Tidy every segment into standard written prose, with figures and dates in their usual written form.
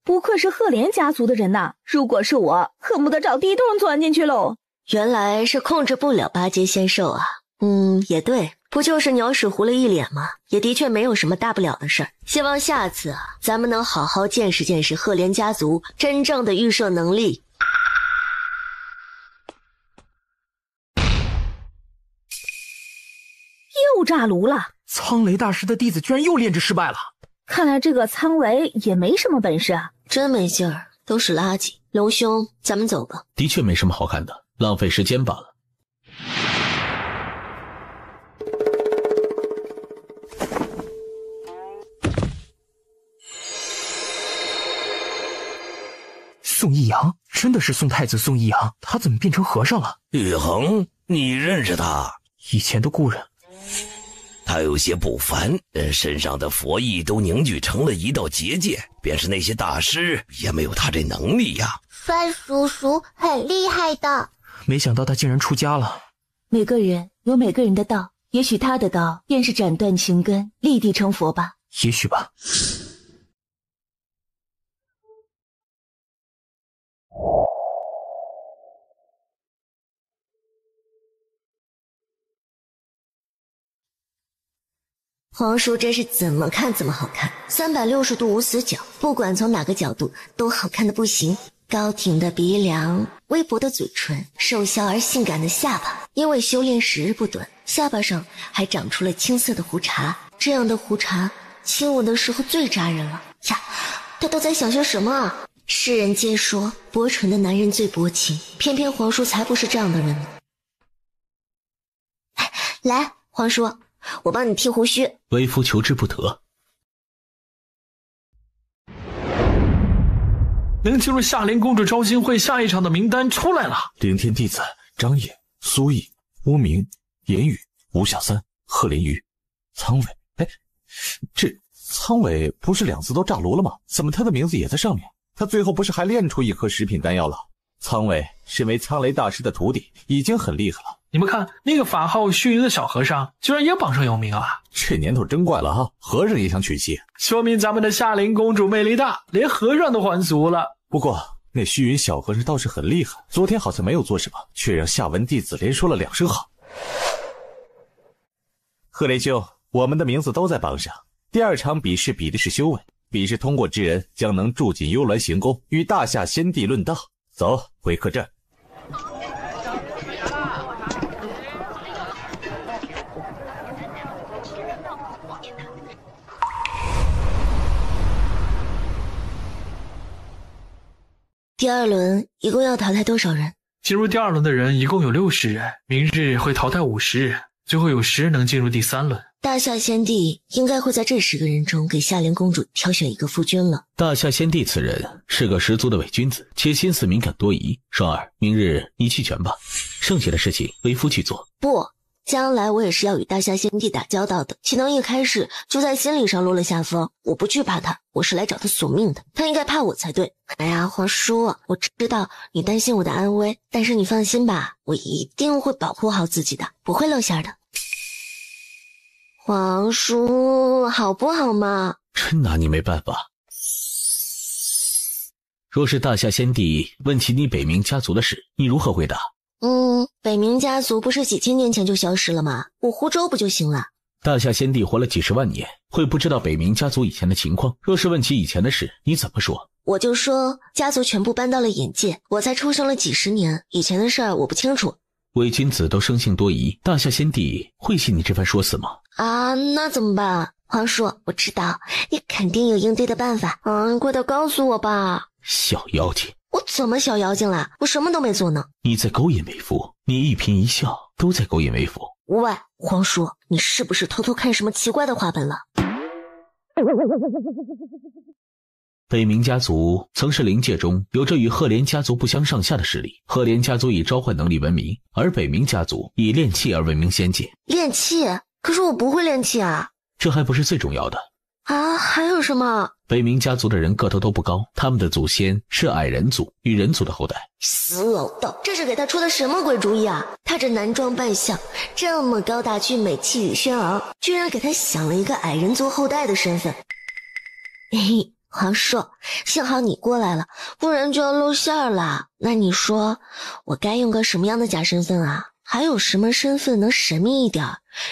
不愧是赫连家族的人呐！如果是我，恨不得找地洞钻进去喽。原来是控制不了八阶仙兽啊。也对，不就是鸟屎糊了一脸吗？也的确没有什么大不了的事儿。希望下次咱们能好好见识见识赫连家族真正的预设能力。又炸炉了！苍雷大师的弟子居然又炼制失败了。看来这个苍维也没什么本事啊，真没劲儿，都是垃圾。龙兄，咱们走吧。的确没什么好看的，浪费时间罢了。宋一阳，真的是宋太子宋一阳，他怎么变成和尚了？宇恒，你认识他？以前的故人。他有些不凡，身上的佛意都凝聚成了一道结界，便是那些大师也没有他这能力呀。范叔叔很厉害的，没想到他竟然出家了。每个人有每个人的道，也许他的道便是斩断情根，立地成佛吧。也许吧。皇叔真是怎么看怎么好看，360度无死角，不管从哪个角度都好看的不行。高挺的鼻梁，微薄的嘴唇，瘦削而性感的下巴。因为修炼时日不短，下巴上还长出了青色的胡茬。这样的胡茬亲吻的时候最扎人了呀！他都在想些什么啊？世人皆说薄唇的男人最薄情，偏偏皇叔才不是这样的人呢。来，皇叔，我帮你剃胡须。为夫求之不得。能进入夏灵公主招亲会下一场的名单出来了。灵天弟子张野、苏毅、乌明、言语、吴小三、贺连瑜、苍伟。这苍伟不是2次都炸炉了吗？怎么他的名字也在上面？他最后不是还炼出一颗食品丹药了？苍伟身为苍雷大师的徒弟，已经很厉害了。你们看，那个法号虚云的小和尚，居然也榜上有名啊！这年头真怪了哈，和尚也想娶妻，说明咱们的夏灵公主魅力大，连和尚都还俗了。不过那虚云小和尚倒是很厉害，昨天好像没有做什么，却让下文弟子连说了2声好。贺雷兄，我们的名字都在榜上。第2场比试比的是修为，比试通过之人将能住进幽鸾行宫，与大夏先帝论道。走，回客栈。第2轮一共要淘汰多少人？进入第2轮的人一共有60人，明日会淘汰50人，最后有10人能进入第3轮。大夏先帝应该会在这10个人中给夏灵公主挑选一个夫君了。大夏先帝此人是个十足的伪君子，且心思敏感多疑。双儿，明日你弃权吧，剩下的事情为夫去做。不，将来我也是要与大夏先帝打交道的，岂能一开始就在心理上落了下风？我不惧怕他，我是来找他索命的，他应该怕我才对。哎呀，皇叔，我知道你担心我的安危，但是你放心吧，我一定会保护好自己的，不会露馅的。皇叔，好不好嘛？真拿你没办法。若是大夏先帝问起你北冥家族的事，你如何回答？北冥家族不是几千年前就消失了吗？我湖州不就行了？大夏先帝活了几十万年，会不知道北冥家族以前的情况？若是问起以前的事，你怎么说？我就说家族全部搬到了眼界，我才出生了几十年，以前的事儿我不清楚。伪君子都生性多疑，大夏先帝会信你这番说辞吗？啊，那怎么办？皇叔，我知道你肯定有应对的办法，快点告诉我吧。小妖精，我怎么小妖精了？我什么都没做呢。你在勾引为夫，你一颦一笑都在勾引为夫。喂，皇叔，你是不是偷偷看什么奇怪的画本了？北冥家族曾是灵界中有着与赫连家族不相上下的势力，赫连家族以召唤能力闻名，而北冥家族以炼气而闻名仙界。炼气？可是我不会炼气啊。这还不是最重要的啊，还有什么？北冥家族的人个头都不高，他们的祖先是矮人族与人族的后代。死老道，这是给他出的什么鬼主意啊？他这男装扮相，这么高大俊美，气宇轩昂，居然给他想了一个矮人族后代的身份。嘿嘿，皇叔，幸好你过来了，不然就要露馅了。那你说，我该用个什么样的假身份啊？还有什么身份能神秘一点，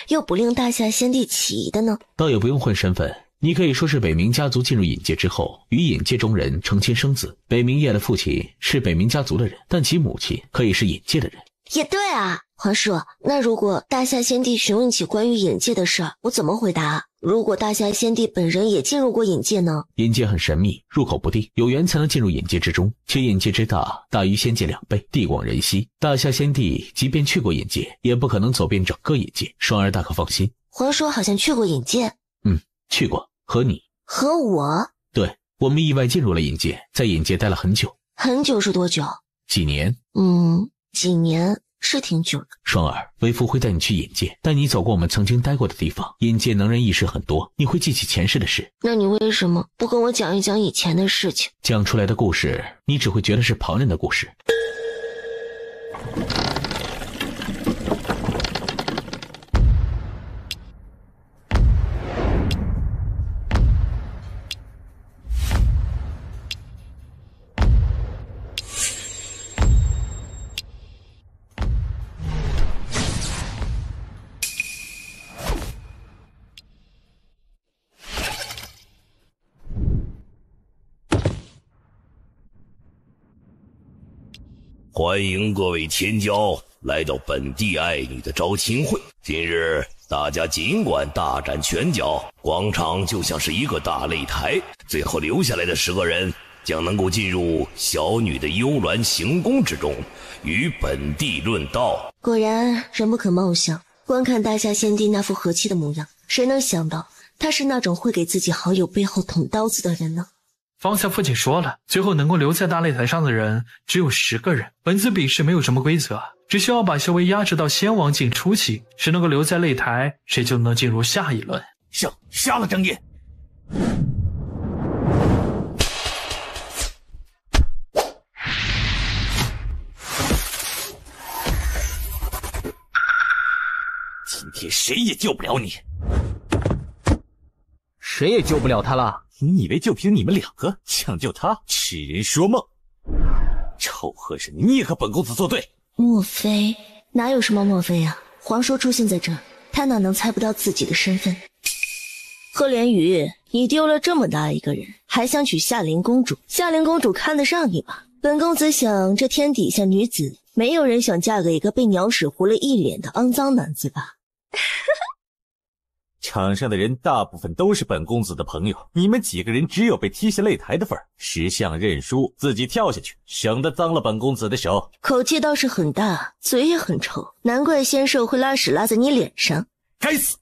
又不令大夏先帝起疑的呢？倒也不用换身份，你可以说是北冥家族进入隐界之后，与隐界中人成亲生子。北冥夜的父亲是北冥家族的人，但其母亲可以是隐界的人。也对啊，皇叔，那如果大夏先帝询问起关于隐界的事儿，我怎么回答？如果大夏先帝本人也进入过隐界呢？隐界很神秘，入口不定，有缘才能进入隐界之中，且隐界之大，大于仙界2倍，地广人稀。大夏先帝即便去过隐界，也不可能走遍整个隐界，双儿大可放心。皇叔好像去过隐界。去过，和你。和我？对，我们意外进入了隐界，在隐界待了很久。很久是多久？几年。几年是挺久的。双儿，为父会带你去隐界，带你走过我们曾经待过的地方。隐界能人异事很多，你会记起前世的事。那你为什么不跟我讲一讲以前的事情？讲出来的故事，你只会觉得是旁人的故事。欢迎各位天骄来到本地爱女的招亲会。今日大家尽管大展拳脚，广场就像是一个大擂台，最后留下来的10个人将能够进入小女的幽鸾行宫之中，与本地论道。果然人不可貌相，观看大夏先帝那副和气的模样，谁能想到他是那种会给自己好友背后捅刀子的人呢？方夏父亲说了，最后能够留在大擂台上的人只有10个人。本次比试没有什么规则，只需要把修为压制到仙王境初期，谁能够留在擂台，谁就能进入下一轮。杀了张烨！今天谁也救不了你，谁也救不了他了。你以为就凭你们2个抢救他，痴人说梦！臭和尚，你也和本公子作对？莫非？哪有什么莫非啊？皇叔出现在这儿，他哪能猜不到自己的身份？贺连宇，你丢了这么大一个人，还想娶夏灵公主？夏灵公主看得上你吗？本公子想，这天底下女子，没有人想嫁给一个被鸟屎糊了一脸的肮脏男子吧？场上的人大部分都是本公子的朋友，你们几个人只有被踢下擂台的份儿。识相认输，自己跳下去，省得脏了本公子的手。口气倒是很大，嘴也很臭，难怪仙兽会拉屎拉在你脸上。该死！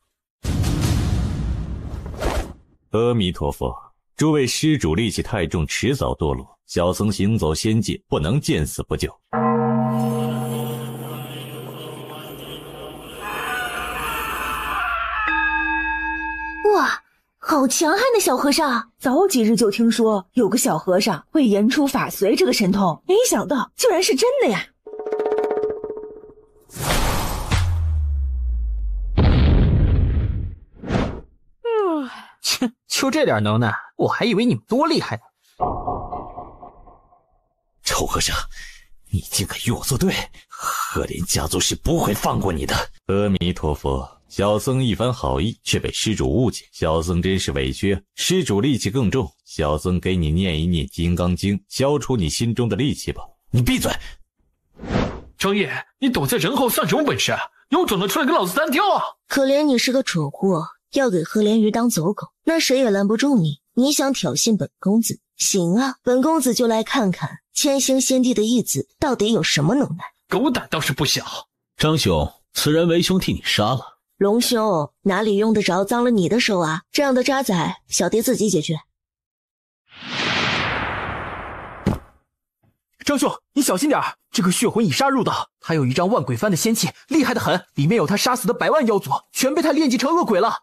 阿弥陀佛，诸位施主戾气太重，迟早堕落。小僧行走仙界，不能见死不救。哇，好强悍的小和尚！早几日就听说有个小和尚会言出法随这个神通，没想到竟然是真的呀！切，就这点能耐，我还以为你们多厉害呢。臭和尚，你竟敢与我作对，鹤莲家族是不会放过你的。阿弥陀佛。小僧一番好意，却被施主误解，小僧真是委屈。施主戾气更重，小僧给你念一念金刚经，消除你心中的戾气吧。你闭嘴！张烨，你躲在人后算什么本事？有种的出来跟老子单挑啊！可怜你是个蠢货，要给贺连鱼当走狗，那谁也拦不住你。你想挑衅本公子？行啊，本公子就来看看千星仙帝的义子到底有什么能耐。狗胆倒是不小。张兄，此人为兄替你杀了。龙兄，哪里用得着脏了你的手啊？这样的渣仔，小弟自己解决。张兄，你小心点，这个血魂已杀入道，他有一张万鬼幡的仙器，厉害得很，里面有他杀死的100万妖族，全被他炼级成恶鬼了。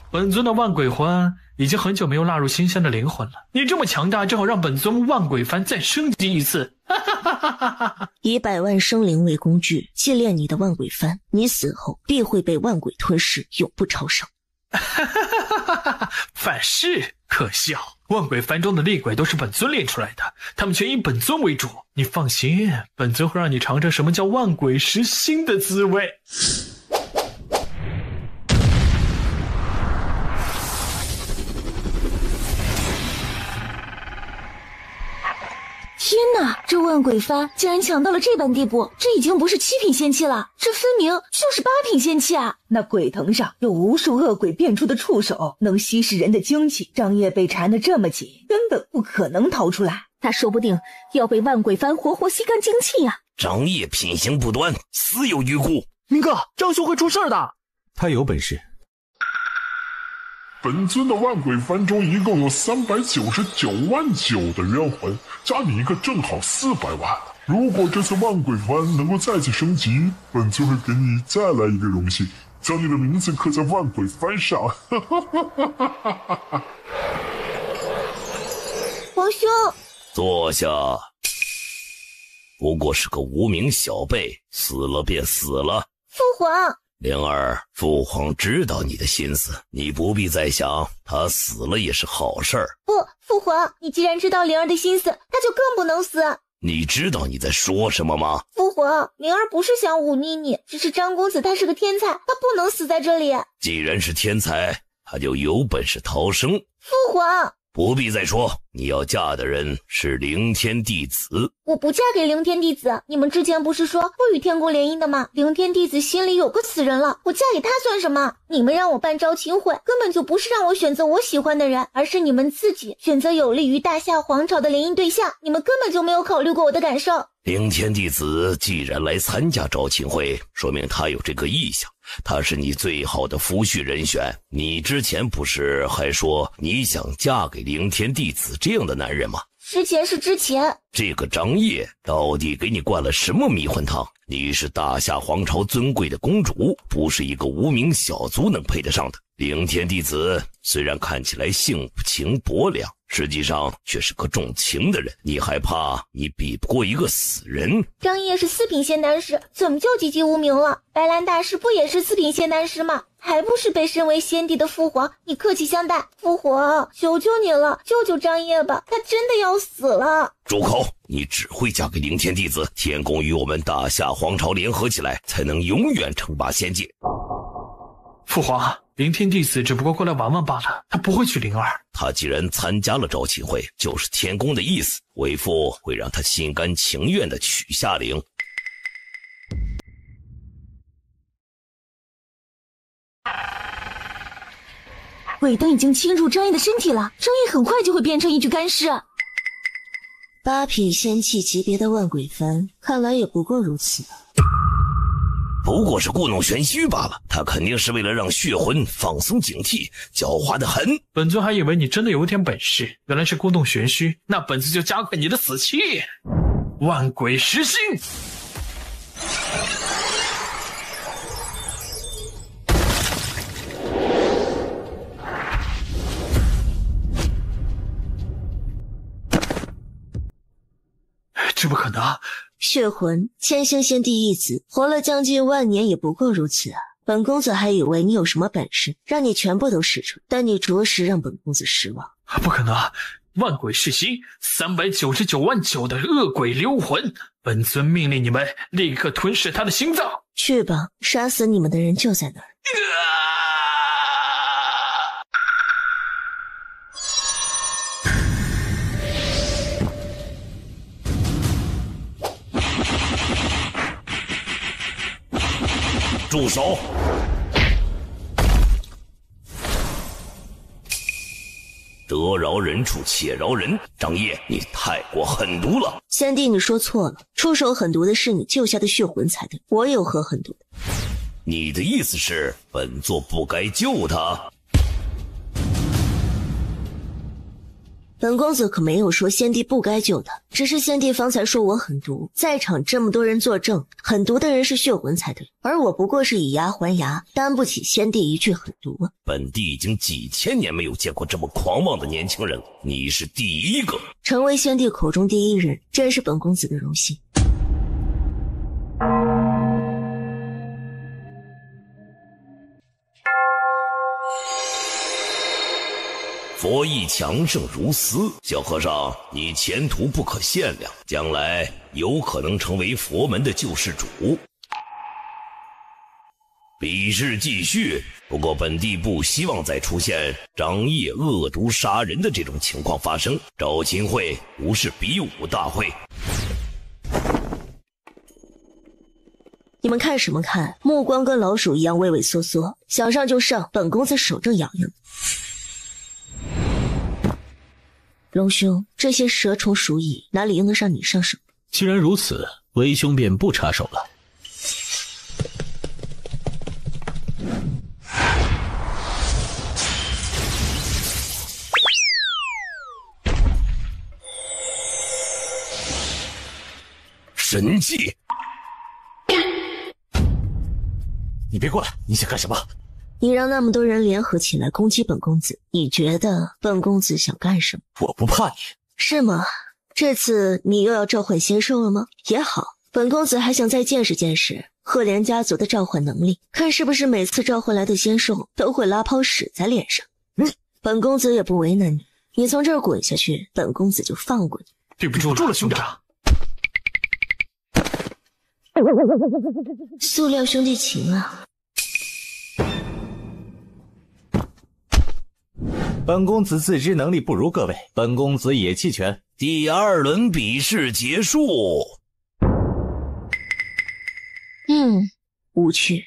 本尊的万鬼幡已经很久没有纳入新鲜的灵魂了，你这么强大，正好让本尊万鬼幡再升级一次。哈哈，以100万生灵为工具，祭炼你的万鬼幡，你死后必会被万鬼吞噬，永不超生。反噬，可笑！万鬼幡中的厉鬼都是本尊炼出来的，他们全以本尊为主。你放心，本尊会让你尝尝什么叫万鬼食心的滋味。天哪，这万鬼幡竟然强到了这般地步，这已经不是7品仙器了，这分明就是8品仙器啊！那鬼藤上有无数恶鬼变出的触手，能吸食人的精气，张掖被缠得这么紧，根本不可能逃出来。他说不定要被万鬼幡活活吸干精气呀！张掖品行不端，死有余辜。明哥，张兄会出事的。他有本事。本尊的万鬼幡中一共有399万9的冤魂，加你一个正好400万。如果这次万鬼幡能够再次升级，本尊会给你再来一个荣幸，将你的名字刻在万鬼幡上。皇兄，坐下。不过是个无名小辈，死了便死了。父皇。灵儿，父皇知道你的心思，你不必再想，他死了也是好事儿。不，父皇，你既然知道灵儿的心思，他就更不能死。你知道你在说什么吗？父皇，灵儿不是想忤逆你，只是张公子他是个天才，他不能死在这里。既然是天才，他就有本事逃生。父皇，不必再说，你要嫁的人是凌天弟子。我不嫁给凌天弟子，你们之前不是说不与天宫联姻的吗？凌天弟子心里有个死人了，我嫁给他算什么？你们让我办招亲会，根本就不是让我选择我喜欢的人，而是你们自己选择有利于大夏皇朝的联姻对象，你们根本就没有考虑过我的感受。凌天弟子既然来参加招亲会，说明他有这个意向，他是你最好的夫婿人选。你之前不是还说你想嫁给凌天弟子这样的男人吗？之前是之前，这个张掖到底给你灌了什么迷魂汤？你是大夏皇朝尊贵的公主，不是一个无名小卒能配得上的。凌天弟子虽然看起来性情薄凉，实际上却是个重情的人，你还怕你比不过一个死人？张掖是4品仙丹师，怎么就籍籍无名了？白兰大师不也是4品仙丹师吗？还不是被身为先帝的父皇你客气相待？父皇，求求你了，救救张掖吧，他真的要死了。住口！你只会嫁给凌天弟子，天宫与我们大夏皇朝联合起来，才能永远称霸仙界。父皇，凌天弟子只不过过来玩玩罢了，他不会娶灵儿。他既然参加了招亲会，就是天宫的意思，为父会让他心甘情愿地娶夏灵。鬼灯已经侵入张掖的身体了，张掖很快就会变成一具干尸。8品仙器级别的万鬼幡，看来也不过如此吧。不过是故弄玄虚罢了，他肯定是为了让血魂放松警惕，狡猾得很。本尊还以为你真的有点本事，原来是故弄玄虚，那本尊就加快你的死期。万鬼食心。这不可能！血魂，千星仙帝一子，活了将近万年也不过如此啊！本公子还以为你有什么本事，让你全部都使出，但你着实让本公子失望。不可能！万鬼噬心，399万9的恶鬼溜魂，本尊命令你们立刻吞噬他的心脏。去吧，杀死你们的人就在那儿。住手！得饶人处且饶人，张掖，你太过狠毒了。先帝，你说错了，出手狠毒的是你救下的血魂才对，我有何狠毒的？你的意思是本座不该救他？本公子可没有说先帝不该救他，只是先帝方才说我狠毒，在场这么多人作证，狠毒的人是血魂才对，而我不过是以牙还牙，担不起先帝一句狠毒啊。本帝已经几千年没有见过这么狂妄的年轻人，你是第一个。成为先帝口中第一人，真是本公子的荣幸。佛意强盛如斯，小和尚，你前途不可限量，将来有可能成为佛门的救世主。比试继续，不过本帝不希望再出现张掖恶毒杀人的这种情况发生。招亲会不是比武大会。你们看什么看？目光跟老鼠一样畏畏缩缩，想上就上，本公子手正痒痒。龙兄，这些蛇虫鼠蚁哪里用得上你上手？既然如此，为兄便不插手了。神技！你别过来，你想干什么？你让那么多人联合起来攻击本公子，你觉得本公子想干什么？我不怕你。是吗？这次你又要召唤仙兽了吗？也好，本公子还想再见识见识赫连家族的召唤能力，看是不是每次召唤来的仙兽都会拉泡屎在脸上。本公子也不为难你，你从这儿滚下去，本公子就放过你。对不住了，兄长。塑料兄弟情啊！本公子自知能力不如各位，本公子也弃权。第2轮比试结束。无趣。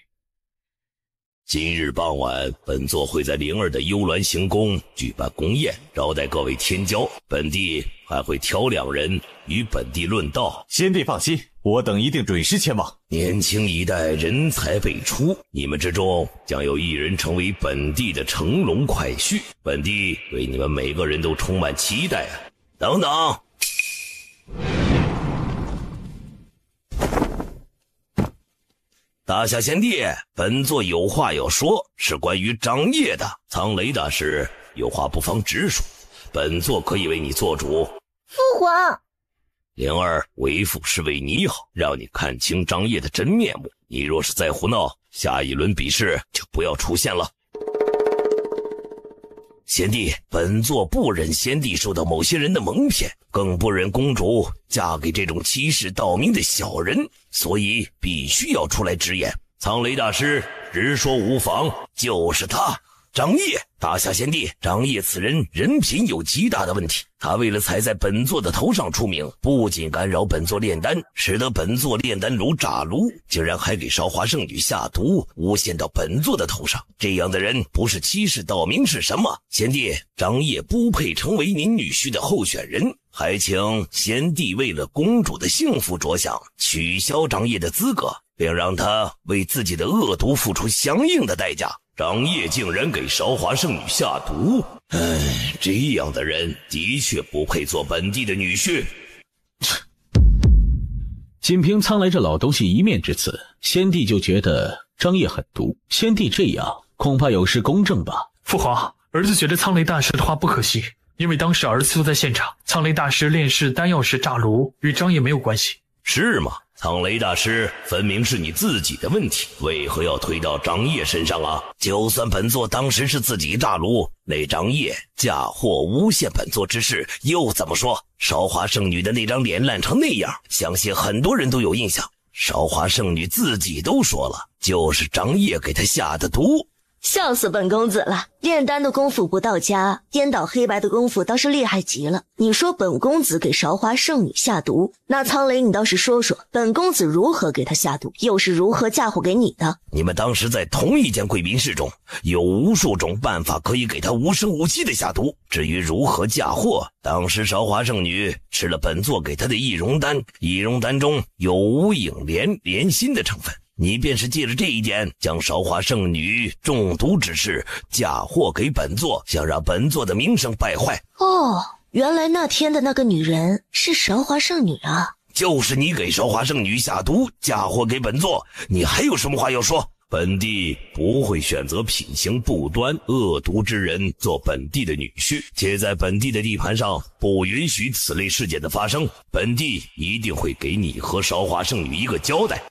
今日傍晚，本座会在灵儿的幽鸾行宫举办宫宴，招待各位天骄。本帝还会挑2人与本帝论道。先帝放心，我等一定准时前往。年轻一代人才辈出，你们之中将有1人成为本帝的乘龙快婿。本帝对你们每个人都充满期待啊！等等。大夏先帝，本座有话要说，是关于张掖的。苍雷大师有话不妨直说，本座可以为你做主。父皇，灵儿，为父是为你好，让你看清张掖的真面目。你若是再胡闹，下一轮比试就不要出现了。先帝，本座不忍先帝受到某些人的蒙骗，更不忍公主嫁给这种欺世盗名的小人，所以必须要出来直言。苍雷大师直说无妨，就是他，张掖。大夏先帝，张掖此人人品有极大的问题，他为了踩在本座的头上出名，不仅干扰本座炼丹，使得本座炼丹炉炸炉，竟然还给韶华圣女下毒，诬陷到本座的头上。这样的人不是欺世盗名是什么？先帝，张掖不配成为您女婿的候选人，还请先帝为了公主的幸福着想，取消张掖的资格，并让他为自己的恶毒付出相应的代价。张掖竟然给韶华圣女下毒，这样的人的确不配做本帝的女婿。仅凭苍雷这老东西一面之词，先帝就觉得张掖很毒。先帝这样恐怕有失公正吧？父皇，儿子觉得苍雷大师的话不可信，因为当时儿子就在现场，苍雷大师炼制丹药时炸炉，与张掖没有关系。是吗？苍雷大师，分明是你自己的问题，为何要推到张掖身上啊？就算本座当时是自己炸炉，那张掖嫁祸诬陷本座之事又怎么说？韶华圣女的那张脸烂成那样，相信很多人都有印象。韶华圣女自己都说了，就是张掖给她下的毒。笑死本公子了，炼丹的功夫不到家，颠倒黑白的功夫倒是厉害极了。你说本公子给韶华圣女下毒，那苍雷你倒是说说，本公子如何给他下毒，又是如何嫁祸给你的？你们当时在同一间贵宾室中，有无数种办法可以给他无声无息的下毒。至于如何嫁祸，当时韶华圣女吃了本座给她的易容丹，易容丹中有无影莲心的成分，你便是借着这一点，将韶华圣女中毒之事嫁祸给本座，想让本座的名声败坏。原来那天的那个女人是韶华圣女啊！就是你给韶华圣女下毒，嫁祸给本座，你还有什么话要说？本帝不会选择品行不端、恶毒之人做本帝的女婿，且在本帝的地盘上不允许此类事件的发生。本帝一定会给你和韶华圣女一个交代。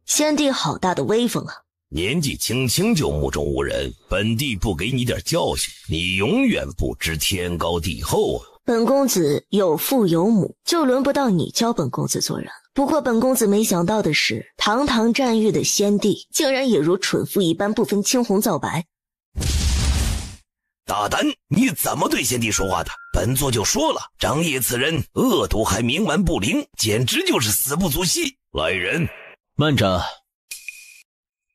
先帝好大的威风啊！年纪轻轻就目中无人，本帝不给你点教训，你永远不知天高地厚啊！本公子有父有母，就轮不到你教本公子做人。不过本公子没想到的是，堂堂战域的先帝竟然也如蠢妇一般不分青红皂白。大胆，你怎么对先帝说话的？本座就说了，张掖此人恶毒还冥顽不灵，简直就是死不足惜。来人，慢着。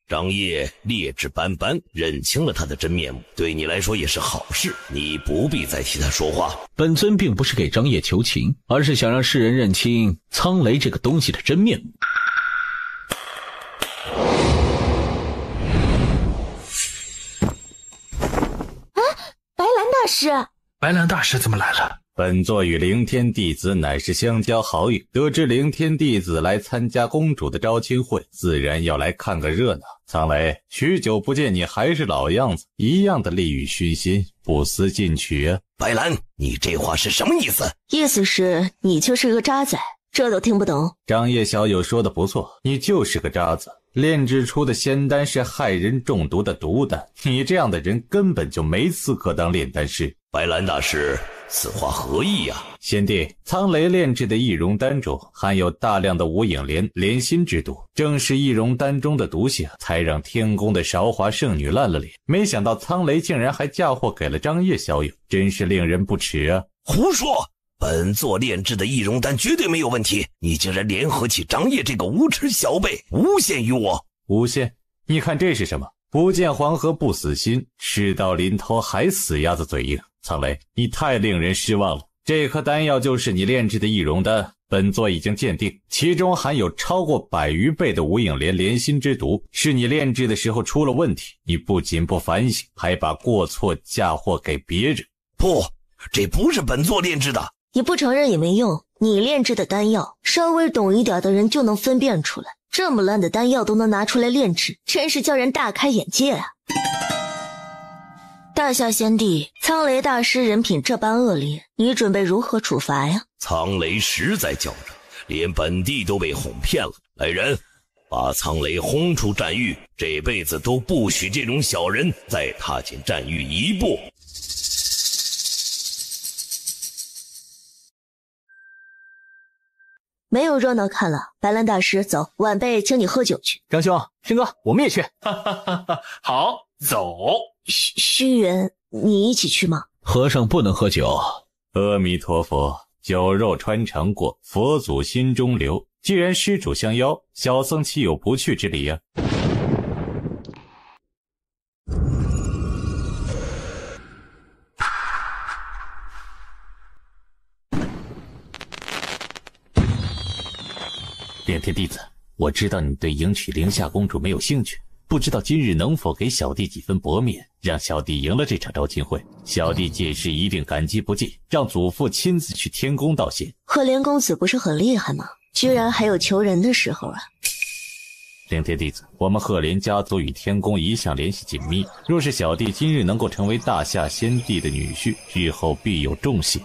张掖劣质斑斑，认清了他的真面目，对你来说也是好事，你不必再替他说话。本尊并不是给张掖求情，而是想让世人认清苍雷这个东西的真面目。白兰大师，白兰大师怎么来了？本座与凌天弟子乃是相交好友，得知凌天弟子来参加公主的招亲会，自然要来看个热闹。苍雷，许久不见，你还是老样子，一样的利欲熏心，不思进取啊！白兰，你这话是什么意思？意思是你就是个渣仔，这都听不懂。张掖小友说的不错，你就是个渣子。炼制出的仙丹是害人中毒的毒丹，你这样的人根本就没资格当炼丹师。白兰大师，此话何意啊？先帝，苍雷炼制的易容丹中含有大量的无影莲心之毒，正是易容丹中的毒性，才让天宫的韶华圣女烂了脸。没想到苍雷竟然还嫁祸给了张掖小友，真是令人不齿啊！胡说！本座炼制的易容丹绝对没有问题，你竟然联合起张掖这个无耻小辈，诬陷于我！诬陷？你看这是什么？不见黄河不死心，事到临头还死鸭子嘴硬。苍雷，你太令人失望了。这颗丹药就是你炼制的易容丹，本座已经鉴定，其中含有超过100余倍的无影莲心之毒，是你炼制的时候出了问题。你不仅不反省，还把过错嫁祸给别人。不，这不是本座炼制的。你不承认也没用，你炼制的丹药，稍微懂一点的人就能分辨出来。这么烂的丹药都能拿出来炼制，真是叫人大开眼界啊！大夏先帝，苍雷大师人品这般恶劣，你准备如何处罚呀？苍雷实在较真，连本帝都被哄骗了。来人，把苍雷轰出战域，这辈子都不许这种小人再踏进战域一步。没有热闹看了，白兰大师，走，晚辈请你喝酒去。张兄，天哥，我们也去。好，走。虚元，你一起去吗？和尚不能喝酒。阿弥陀佛，酒肉穿肠过，佛祖心中留。既然施主相邀，小僧岂有不去之理呀？炼天弟子，我知道你对迎娶凌夏公主没有兴趣，不知道今日能否给小弟几分薄面，让小弟赢了这场招亲会。小弟届时一定感激不尽，让祖父亲自去天宫道谢。赫连公子不是很厉害吗？居然还有求人的时候啊！凌天弟子，我们赫连家族与天宫一向联系紧密，若是小弟今日能够成为大夏先帝的女婿，日后必有重谢。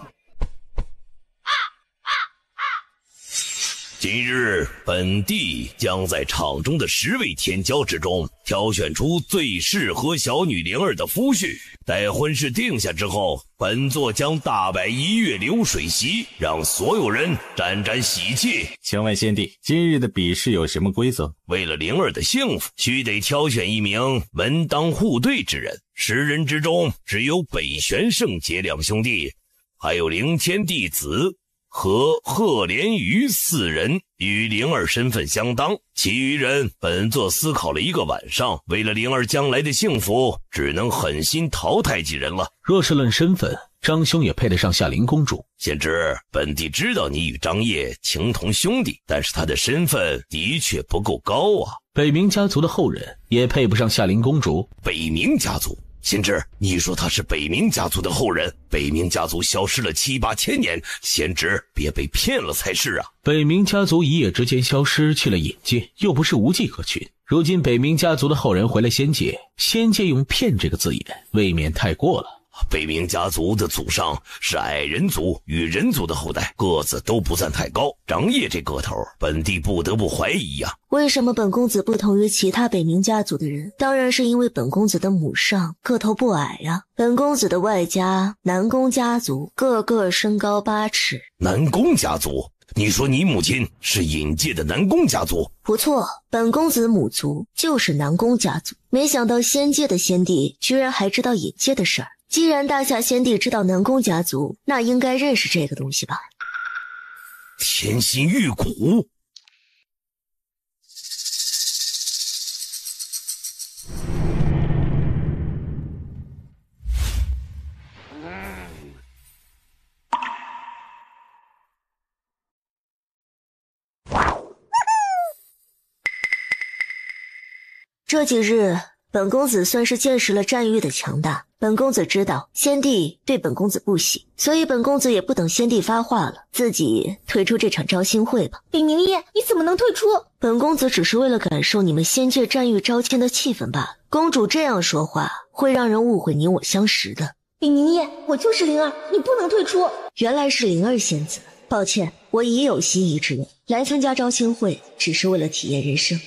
今日本帝将在场中的10位天骄之中挑选出最适合小女灵儿的夫婿，待婚事定下之后，本座将大摆1月流水席，让所有人沾沾喜气。请问先帝，今日的比试有什么规则？为了灵儿的幸福，须得挑选一名门当户对之人，10人之中只有北玄圣杰两兄弟，还有凌天弟子和赫连瑜4人与灵儿身份相当，其余人本座思考了1个晚上，为了灵儿将来的幸福，只能狠心淘汰几人了。若是论身份，张兄也配得上夏灵公主。先知，本帝知道你与张掖情同兄弟，但是他的身份的确不够高啊。北冥家族的后人也配不上夏灵公主。北冥家族贤侄，你说他是北冥家族的后人，北冥家族消失了7、8千年，贤侄别被骗了才是啊！北冥家族一夜之间消失去了隐界，又不是无迹可寻。如今北冥家族的后人回来仙界，仙界用骗这个字眼，未免太过了。北冥家族的祖上是矮人族与人族的后代，个子都不算太高。张掖这个头，本地不得不怀疑呀。为什么本公子不同于其他北冥家族的人？当然是因为本公子的母上个头不矮呀。本公子的外家南宫家族个个身高8尺。南宫家族？你说你母亲是隐界的南宫家族？不错，本公子母族就是南宫家族。没想到仙界的仙帝居然还知道隐界的事儿。既然大夏仙帝知道南宫家族，那应该认识这个东西吧？天心玉骨。这几日本公子算是见识了战玉的强大。本公子知道先帝对本公子不喜，所以本公子也不等先帝发话了，自己退出这场招亲会吧。北冥夜，你怎么能退出？本公子只是为了感受你们仙界战玉招亲的气氛罢了。公主这样说话会让人误会你我相识的。北冥夜，我就是灵儿，你不能退出。原来是灵儿仙子，抱歉，我已有心仪之人，来参加招亲会只是为了体验人生。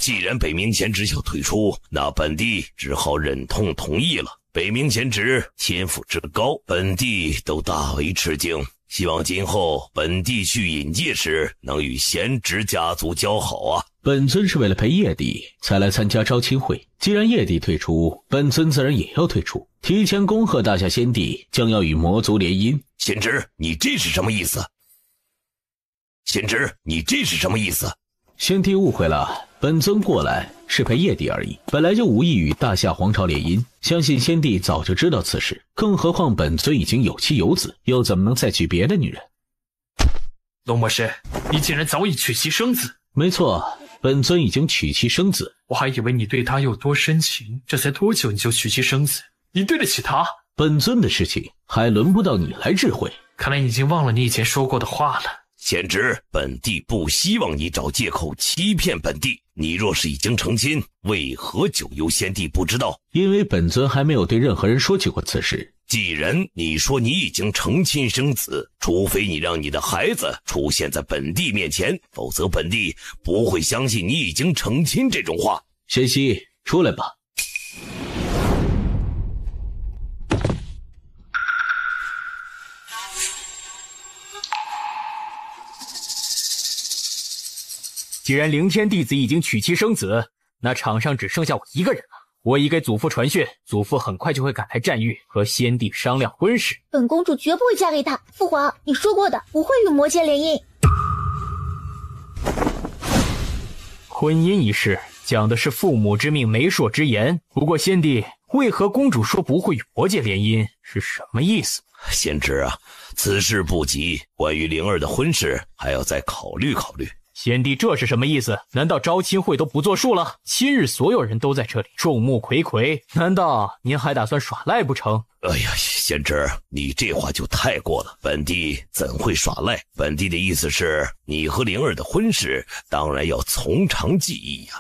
既然北冥贤侄要退出，那本帝只好忍痛同意了。北冥贤侄天赋之高，本帝都大为吃惊。希望今后本帝去隐界时能与贤侄家族交好啊！本尊是为了陪叶帝才来参加招亲会，既然叶帝退出，本尊自然也要退出，提前恭贺大夏先帝将要与魔族联姻。贤侄，你这是什么意思？贤侄，你这是什么意思？先帝误会了，本尊过来是陪叶帝而已，本来就无意与大夏皇朝联姻，相信先帝早就知道此事，更何况本尊已经有妻有子，又怎么能再娶别的女人？龙魔师，你竟然早已娶妻生子？没错，本尊已经娶妻生子。我还以为你对他有多深情，这才多久你就娶妻生子？你对得起他？本尊的事情还轮不到你来智慧。看来你已经忘了你以前说过的话了。贤侄，本帝不希望你找借口欺骗本帝。你若是已经成亲，为何久由先帝不知道？因为本尊还没有对任何人说起过此事。既然你说你已经成亲生子，除非你让你的孩子出现在本帝面前，否则本帝不会相信你已经成亲这种话。仙溪，出来吧。既然灵天弟子已经娶妻生子，那场上只剩下我一个人了。我已给祖父传讯，祖父很快就会赶来战域和先帝商量婚事。本公主绝不会嫁给他。父皇，你说过的，不会与魔界联姻。婚姻一事讲的是父母之命，媒妁之言。不过先帝，为何公主说不会与魔界联姻，是什么意思？贤侄啊，此事不急，关于灵儿的婚事还要再考虑考虑。先帝这是什么意思？难道招亲会都不作数了？今日所有人都在这里，众目睽睽，难道您还打算耍赖不成？哎呀，贤侄，你这话就太过了，本帝怎会耍赖？本帝的意思是，你和灵儿的婚事当然要从长计议呀。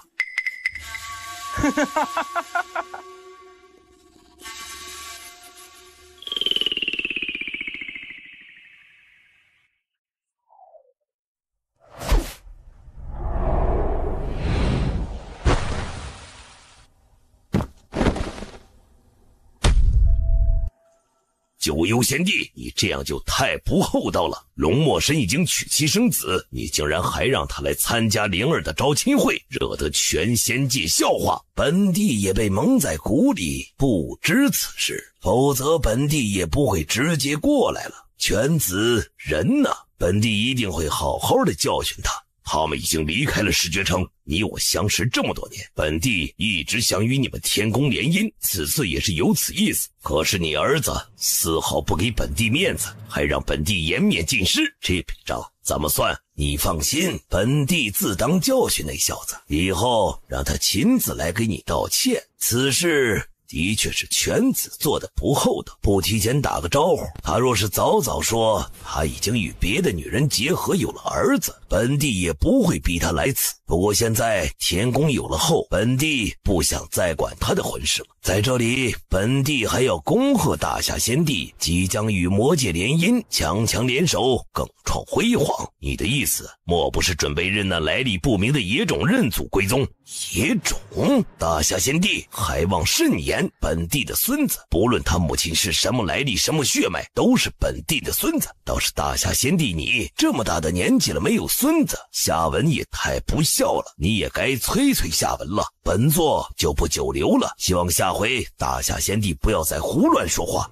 九幽贤帝，你这样就太不厚道了。龙墨神已经娶妻生子，你竟然还让他来参加灵儿的招亲会，惹得全仙界笑话。本帝也被蒙在鼓里，不知此事，否则本帝也不会直接过来了。犬子人呢？本帝一定会好好的教训他。他们已经离开了石绝城，你我相识这么多年，本帝一直想与你们天宫联姻，此次也是有此意思。可是你儿子丝毫不给本帝面子，还让本帝颜面尽失，这笔账怎么算？你放心，本帝自当教训那小子，以后让他亲自来给你道歉。此事的确是犬子做的不厚道，不提前打个招呼。他若是早说他已经与别的女人结合有了儿子，本帝也不会逼他来此。不过现在天宫有了后，本帝不想再管他的婚事了。在这里，本帝还要恭贺大夏先帝即将与魔界联姻，强强联手，更创辉煌。你的意思莫不是准备认那来历不明的野种认祖归宗？野种？大夏先帝还望慎言，本帝的孙子，不论他母亲是什么来历什么血脉，都是本帝的孙子。倒是大夏先帝你这么大的年纪了没有孙子，下文也太不孝了，你也该催下文了。本座就不久留了，希望下回大夏先帝不要再胡乱说话。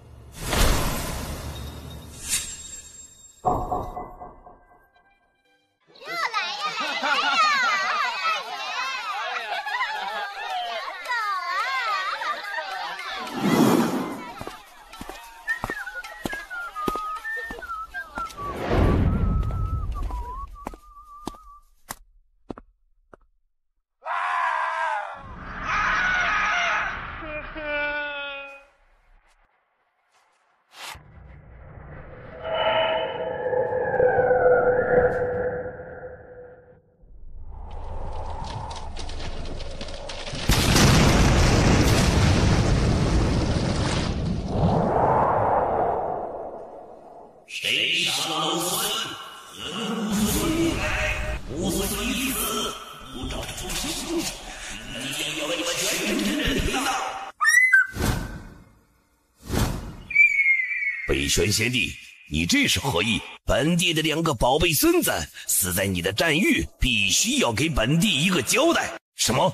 谁杀了老孙？本尊不来，无孙一死，不找出凶手，你定要为我全城人赔葬。北玄先帝，你这是何意？本帝的2个宝贝孙子死在你的战域，必须要给本帝一个交代。什么？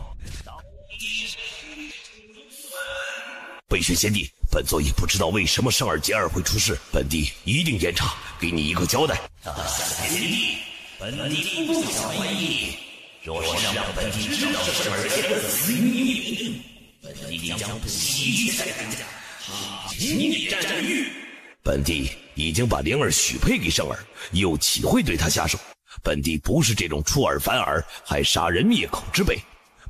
北玄先帝，本座也不知道为什么圣儿杰尔会出事，本帝一定严查，给你一个交代。大夏先帝，本帝不想怀疑你，若是让本帝知道圣儿杰尔死于你命令，本帝将不惜一切代价请你战狱。本帝已经把灵儿许配给圣儿，又岂会对他下手？本帝不是这种出尔反尔还杀人灭口之辈，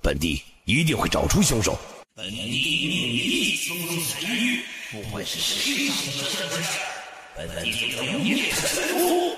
本帝一定会找出凶手。本帝命你松山狱，不管是谁上了圣儿，本帝都要灭他全族。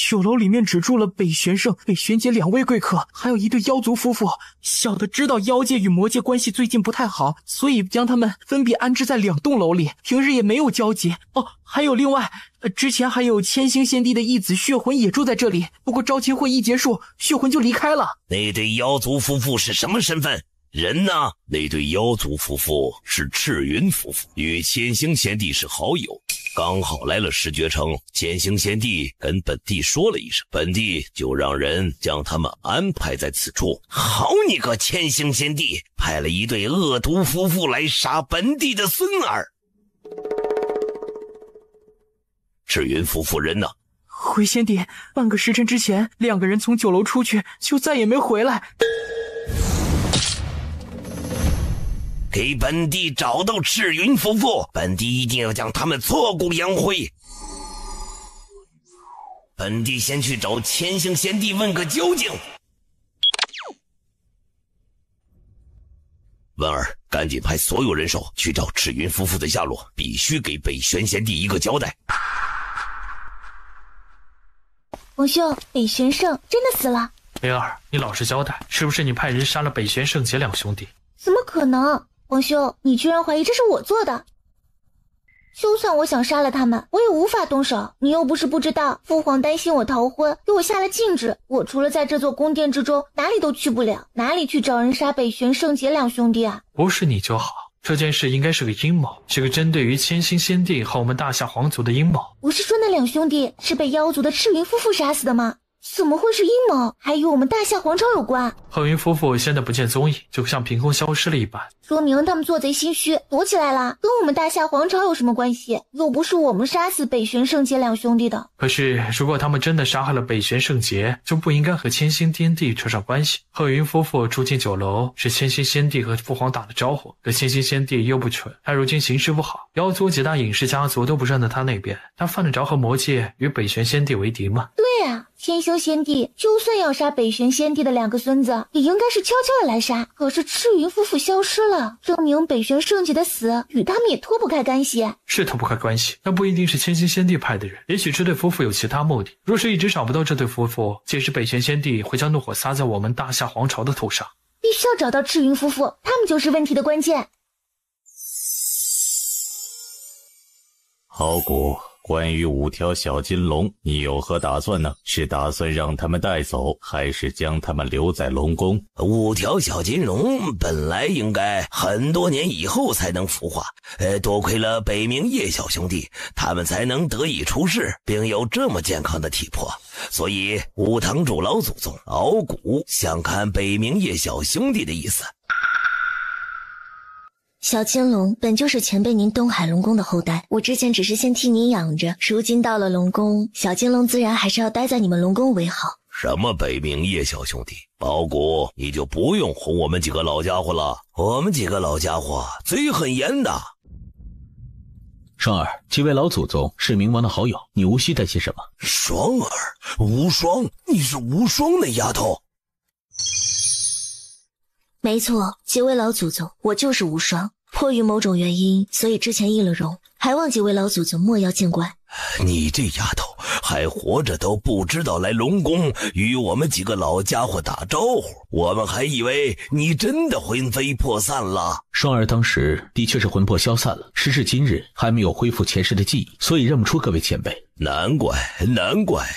酒楼里面只住了北玄圣、北玄杰2位贵客，还有一对妖族夫妇。小的知道妖界与魔界关系最近不太好，所以将他们分别安置在2栋楼里，平日也没有交集。哦，还有另外，之前还有千星先帝的义子血魂也住在这里，不过招亲会一结束，血魂就离开了。那对妖族夫妇是什么身份？人呢？那对妖族夫妇是赤云夫妇，与千星先帝是好友，刚好来了石绝城。千星先帝跟本帝说了一声，本帝就让人将他们安排在此处。好你个千星先帝，派了一对恶毒夫妇来杀本帝的孙儿。赤云夫妇人呢？回先帝，半个时辰之前，2个人从酒楼出去，就再也没回来。给本帝找到赤云夫妇，本帝一定要将他们挫骨扬灰。本帝先去找千星先帝问个究竟。文儿，赶紧派所有人手去找赤云夫妇的下落，必须给北玄先帝一个交代。王兄，北玄圣真的死了？灵儿，你老实交代，是不是你派人杀了北玄圣杰2兄弟？怎么可能？王兄，你居然怀疑这是我做的？就算我想杀了他们，我也无法动手。你又不是不知道，父皇担心我逃婚，给我下了禁制。我除了在这座宫殿之中，哪里都去不了，哪里去找人杀北玄圣杰2兄弟啊？不是你就好，这件事应该是个阴谋，是个针对于千星先帝和我们大夏皇族的阴谋。不是说那2兄弟是被妖族的赤云夫妇杀死的吗？怎么会是阴谋？还与我们大夏皇朝有关？贺云夫妇现在不见踪影，就像凭空消失了一般，说明他们做贼心虚，躲起来了，跟我们大夏皇朝有什么关系？又不是我们杀死北玄圣杰两兄弟的。可是如果他们真的杀害了北玄圣杰，就不应该和千星天帝扯上关系。贺云夫妇住进酒楼，是千星先帝和父皇打的招呼，可千星先帝又不蠢，他如今形势不好，妖族几大隐士家族都不站在他那边，他犯得着和魔界与北玄先帝为敌吗？对啊，千星先帝就算要杀北玄先帝的两个孙子，也应该是悄悄的来杀。可是赤云夫妇消失了，证明北玄圣杰的死与他们也脱不开干系。是脱不开关系，但不一定是千星先帝派的人，也许这对夫妇有其他目的。若是一直找不到这对夫妇，届时北玄先帝会将怒火撒在我们大夏皇朝的头上。必须要找到赤云夫妇，他们就是问题的关键。好古，关于5条小金龙，你有何打算呢？是打算让他们带走，还是将他们留在龙宫？5条小金龙本来应该很多年以后才能孵化，多亏了北冥叶小兄弟，他们才能得以出世，并有这么健康的体魄。所以武堂主老祖宗敖古想看北冥叶小兄弟的意思。小金龙本就是前辈您东海龙宫的后代，我之前只是先替您养着，如今到了龙宫，小金龙自然还是要待在你们龙宫为好。什么北冥叶小兄弟，敖古你就不用哄我们几个老家伙了，我们几个老家伙嘴很严的。双儿，几位老祖宗是冥王的好友，你无需担心什么。双儿，无双，你是无双那丫头？没错，几位老祖宗，我就是无双。迫于某种原因，所以之前易了容，还望几位老祖宗莫要见怪。你这丫头还活着都不知道来龙宫与我们几个老家伙打招呼，我们还以为你真的魂飞魄散了。双儿当时的确是魂魄消散了，时至今日还没有恢复前世的记忆，所以认不出各位前辈。难怪呀。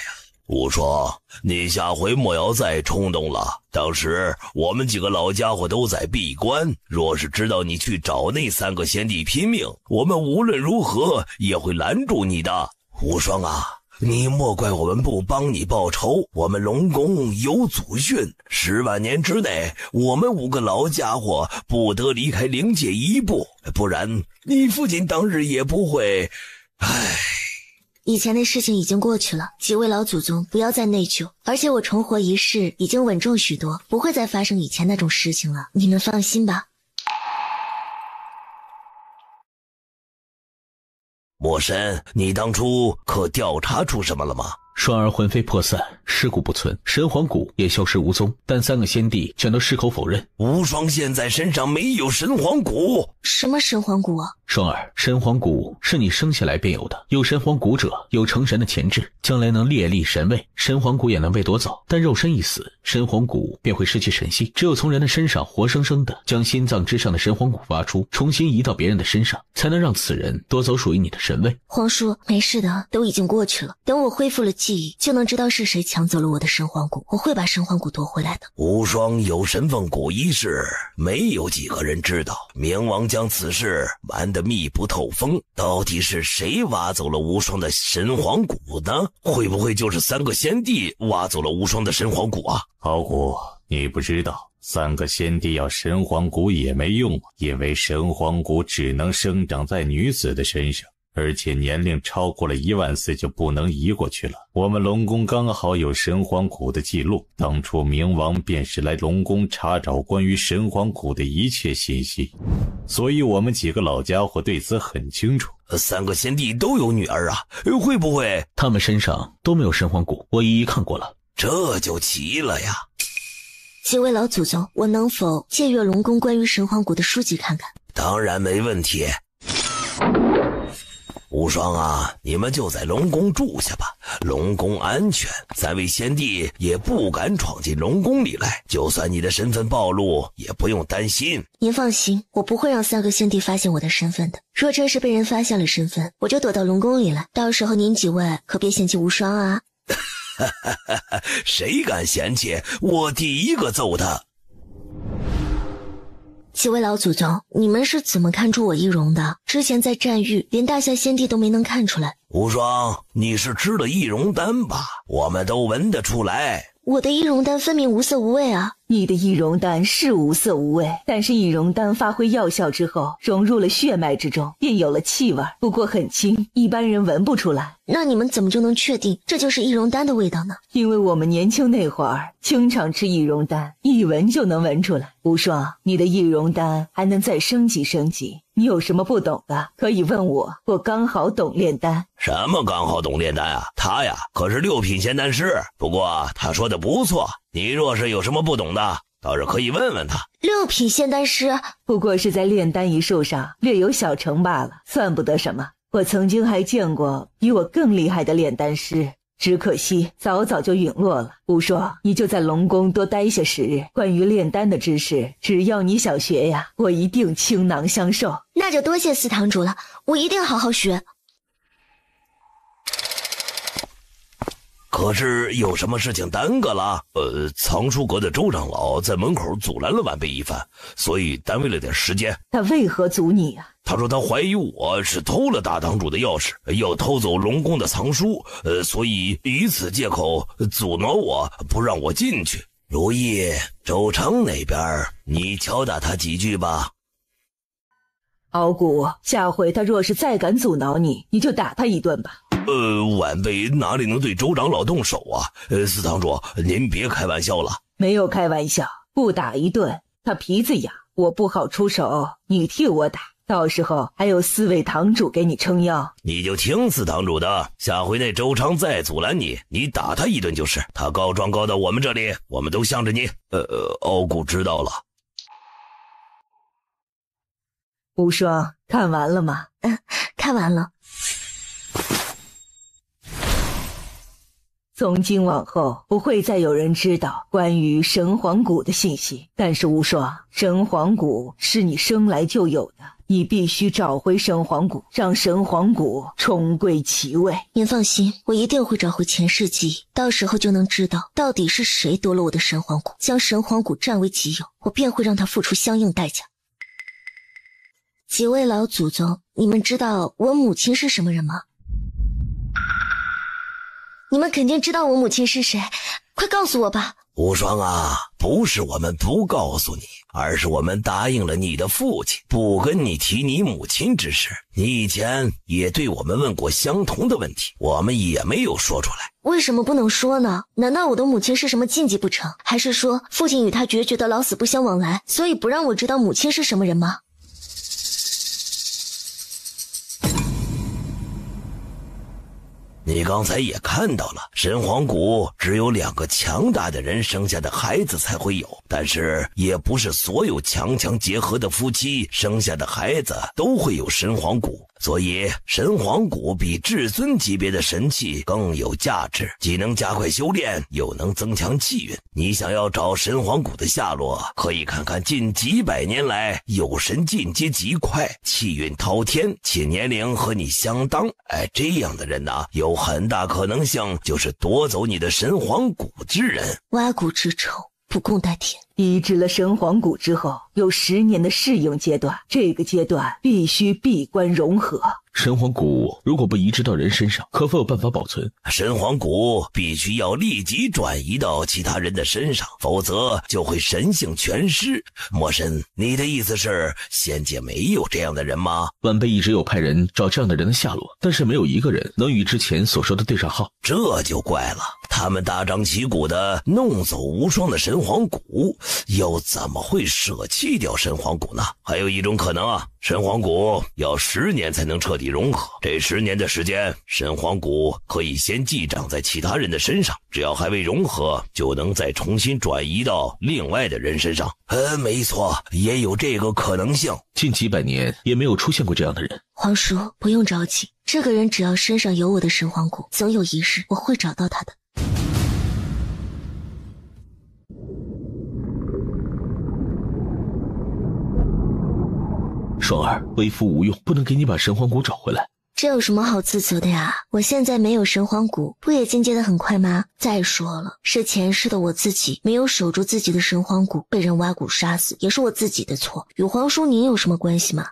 无双，你下回莫要再冲动了。当时我们几个老家伙都在闭关，若是知道你去找那3个先帝拼命，我们无论如何也会拦住你的。无双啊，你莫怪我们不帮你报仇，我们龙宫有祖训，10万年之内，我们5个老家伙不得离开灵界1步，不然你父亲当日也不会……唉。以前的事情已经过去了，几位老祖宗不要再内疚，而且我重活一世已经稳重许多，不会再发生以前那种事情了，你们放心吧。魔神，你当初可调查出什么了吗？双儿魂飞魄散，尸骨不存，神皇骨也消失无踪，但3个先帝全都矢口否认。无双现在身上没有神皇骨。什么神皇骨啊？双儿，神皇骨是你生下来便有的，有神皇骨者有成神的潜质，将来能列立神位，神皇骨也能被夺走，但肉身一死，神皇骨便会失去神性，只有从人的身上活生生的将心脏之上的神皇骨挖出，重新移到别人的身上，才能让此人夺走属于你的神位。皇叔，没事的，都已经过去了，等我恢复了记忆，就能知道是谁抢走了我的神皇骨，我会把神皇骨夺回来的。无双有神凤骨一事，没有几个人知道，冥王将此事瞒得密不透风，到底是谁挖走了无双的神皇骨呢？会不会就是3个先帝挖走了无双的神皇骨啊？敖古，你不知道3个先帝要神皇骨也没用，因为神皇骨只能生长在女子的身上，而且年龄超过了14000就不能移过去了。我们龙宫刚好有神皇骨的记录，当初冥王便是来龙宫查找关于神皇骨的一切信息，所以我们几个老家伙对此很清楚。3个先帝都有女儿啊，会不会他们身上都没有神皇骨？我一一看过了。这就奇了呀。几位老祖宗，我能否借阅龙宫关于神皇骨的书籍看看？当然没问题。无双啊，你们就在龙宫住下吧，龙宫安全，3位先帝也不敢闯进龙宫里来，就算你的身份暴露也不用担心。您放心，我不会让3个先帝发现我的身份的，若真是被人发现了身份，我就躲到龙宫里来，到时候您几位可别嫌弃无双啊。谁敢嫌弃，我第一个揍他。几位老祖宗，你们是怎么看出我易容的？之前在战域，连大夏先帝都没能看出来。无双，你是吃了易容丹吧？我们都闻得出来。我的易容丹分明无色无味啊！你的易容丹是无色无味，但是易容丹发挥药效之后，融入了血脉之中，便有了气味，不过很轻，一般人闻不出来。那你们怎么就能确定这就是易容丹的味道呢？因为我们年轻那会儿经常吃易容丹，一闻就能闻出来。无双，你的易容丹还能再升级升级，你有什么不懂的可以问我，我刚好懂炼丹。什么刚好懂炼丹啊？他呀可是6品仙丹师，不过他说的不错，你若是有什么不懂的，倒是可以问问他。6品仙丹师不过是在炼丹一术上略有小成罢了，算不得什么。我曾经还见过比我更厉害的炼丹师，只可惜早早就陨落了。无双，你就在龙宫多待些时日，关于炼丹的知识，只要你想学呀，我一定倾囊相授。那就多谢四堂主了，我一定好好学。可是有什么事情耽搁了？藏书阁的周长老在门口阻拦了晚辈一番，所以耽误了点时间。他为何阻你啊？他说他怀疑我是偷了大堂主的钥匙，要偷走龙宫的藏书，所以以此借口阻挠我，不让我进去。如意，周成那边你敲打他几句吧。敖古，下回他若是再敢阻挠你，你就打他一顿吧。晚辈哪里能对周长老动手啊？四堂主，您别开玩笑了。没有开玩笑，不打一顿，他皮子痒，我不好出手，你替我打，到时候还有4位堂主给你撑腰。你就听四堂主的，下回那周昌再阻拦你，你打他一顿就是。他告状告到我们这里，我们都向着你。敖古知道了。无双，看完了吗？看完了。从今往后不会再有人知道关于神皇谷的信息，但是无双，神皇谷是你生来就有的，你必须找回神皇谷，让神皇谷重归其位。您放心，我一定会找回前世记忆，到时候就能知道到底是谁夺了我的神皇谷，将神皇谷占为己有，我便会让他付出相应代价。几位老祖宗，你们知道我母亲是什么人吗？你们肯定知道我母亲是谁，快告诉我吧。无双啊，不是我们不告诉你，而是我们答应了你的父亲，不跟你提你母亲之事。你以前也对我们问过相同的问题，我们也没有说出来。为什么不能说呢？难道我的母亲是什么禁忌不成？还是说父亲与她决绝的老死不相往来，所以不让我知道母亲是什么人吗？你刚才也看到了，神皇谷只有2个强大的人生下的孩子才会有，但是也不是所有强强结合的夫妻生下的孩子都会有神皇谷，所以神皇谷比至尊级别的神器更有价值，既能加快修炼，又能增强气运。你想要找神皇谷的下落，可以看看近几百年来有神进阶极快，气运滔天，且年龄和你相当，这样的人呢，有很大可能性就是夺走你的神皇谷之人。挖谷之仇，不共戴天。移植了神皇谷之后，有10年的适应阶段，这个阶段必须闭关融合。神皇谷如果不移植到人身上，可否有办法保存？神皇谷必须要立即转移到其他人的身上，否则就会神性全失。魔神，你的意思是仙界没有这样的人吗？晚辈一直有派人找这样的人的下落，但是没有一个人能与之前所说的对上号。这就怪了，他们大张旗鼓的弄走无双的神皇谷，又怎么会舍弃掉神皇谷呢？还有一种可能啊，神皇谷要10年才能彻底融合，这10年的时间，神皇谷可以先寄长在其他人的身上，只要还未融合，就能再重新转移到另外的人身上。没错，也有这个可能性。近几百年也没有出现过这样的人。皇叔，不用着急，这个人只要身上有我的神皇谷，总有一日我会找到他的。双儿，为夫无用，不能给你把神皇谷找回来。这有什么好自责的呀？我现在没有神皇骨，不也进阶的很快吗？再说了，是前世的我自己没有守住自己的神皇骨，被人挖骨杀死，也是我自己的错，与皇叔您有什么关系吗？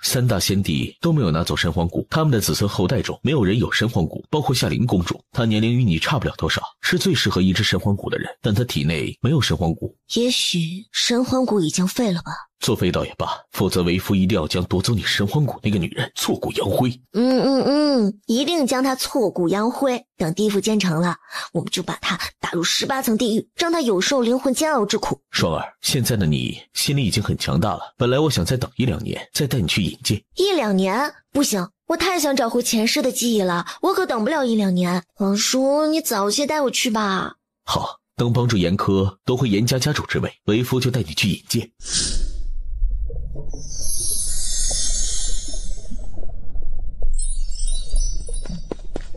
三大先帝都没有拿走神皇骨，他们的子孙后代中没有人有神皇骨，包括夏琳公主，她年龄与你差不了多少，是最适合移植神皇骨的人，但她体内没有神皇骨。也许神皇骨已经废了吧？作废倒也罢，否则为夫一定要将夺走你神皇骨那个女人挫骨扬灰。一定将她挫骨扬灰。等地府建成了，我们就把她打入18层地狱，让她有受灵魂煎熬之苦。双儿，现在的你心里已经很强大了，本来我想再等1-2年，再带你去引荐。1-2年？不行，我太想找回前世的记忆了，我可等不了1-2年。皇叔，你早些带我去吧。好，等帮助严苛夺回严家家主之位，为夫就带你去引荐。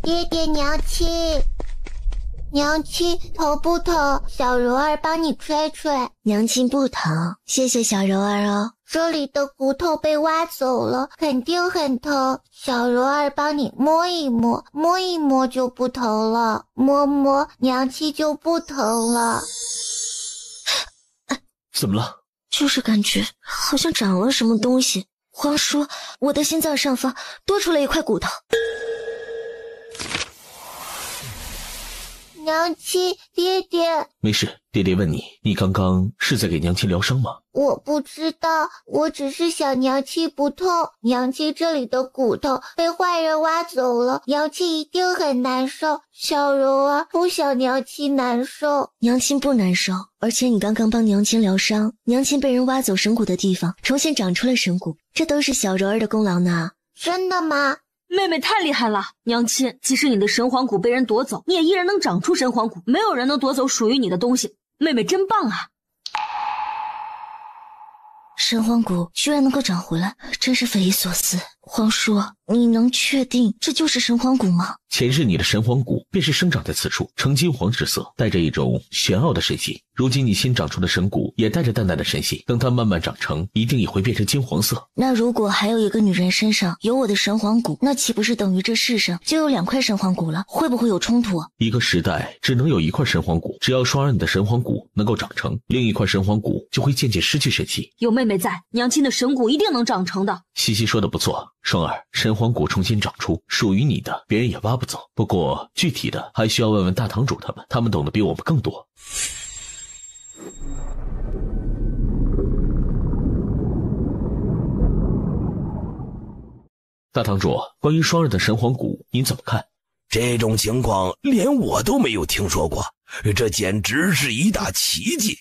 爹爹，娘亲头不疼？小柔儿帮你吹吹。娘亲不疼，谢谢小柔儿哦。这里的骨头被挖走了，肯定很疼。小柔儿帮你摸一摸，摸一摸就不疼了，摸摸娘亲就不疼了。怎么了？就是感觉好像长了什么东西。皇叔，我的心脏上方多出了一块骨头。娘亲，爹爹。没事，爹爹问你，你刚刚是在给娘亲疗伤吗？我不知道，我只是想娘亲不痛。娘亲这里的骨头被坏人挖走了，娘亲一定很难受。小柔儿不想娘亲难受。娘亲不难受，而且你刚刚帮娘亲疗伤，娘亲被人挖走神骨的地方重新长出了神骨，这都是小柔儿的功劳呢。真的吗？妹妹太厉害了，娘亲，即使你的神皇骨被人夺走，你也依然能长出神皇骨，没有人能夺走属于你的东西，妹妹真棒啊！神皇骨居然能够长回来，真是匪夷所思。皇叔，你能确定这就是神皇骨吗？前世你的神皇骨便是生长在此处，呈金黄之色，带着一种玄奥的神性。如今你新长出的神骨也带着淡淡的神性，等它慢慢长成，一定也会变成金黄色。那如果还有一个女人身上有我的神皇骨，那岂不是等于这世上就有2块神皇骨了？会不会有冲突？一个时代只能有1块神皇骨，只要双儿你的神皇骨能够长成，另一块神皇骨就会渐渐失去神性。有妹妹在，娘亲的神骨一定能长成的。西西说的不错，双儿，神皇骨重新长出，属于你的，别人也挖不走。不过具体的还需要问问大堂主他们懂得比我们更多。大堂主，关于双儿的神皇骨您怎么看？这种情况连我都没有听说过，这简直是一大奇迹。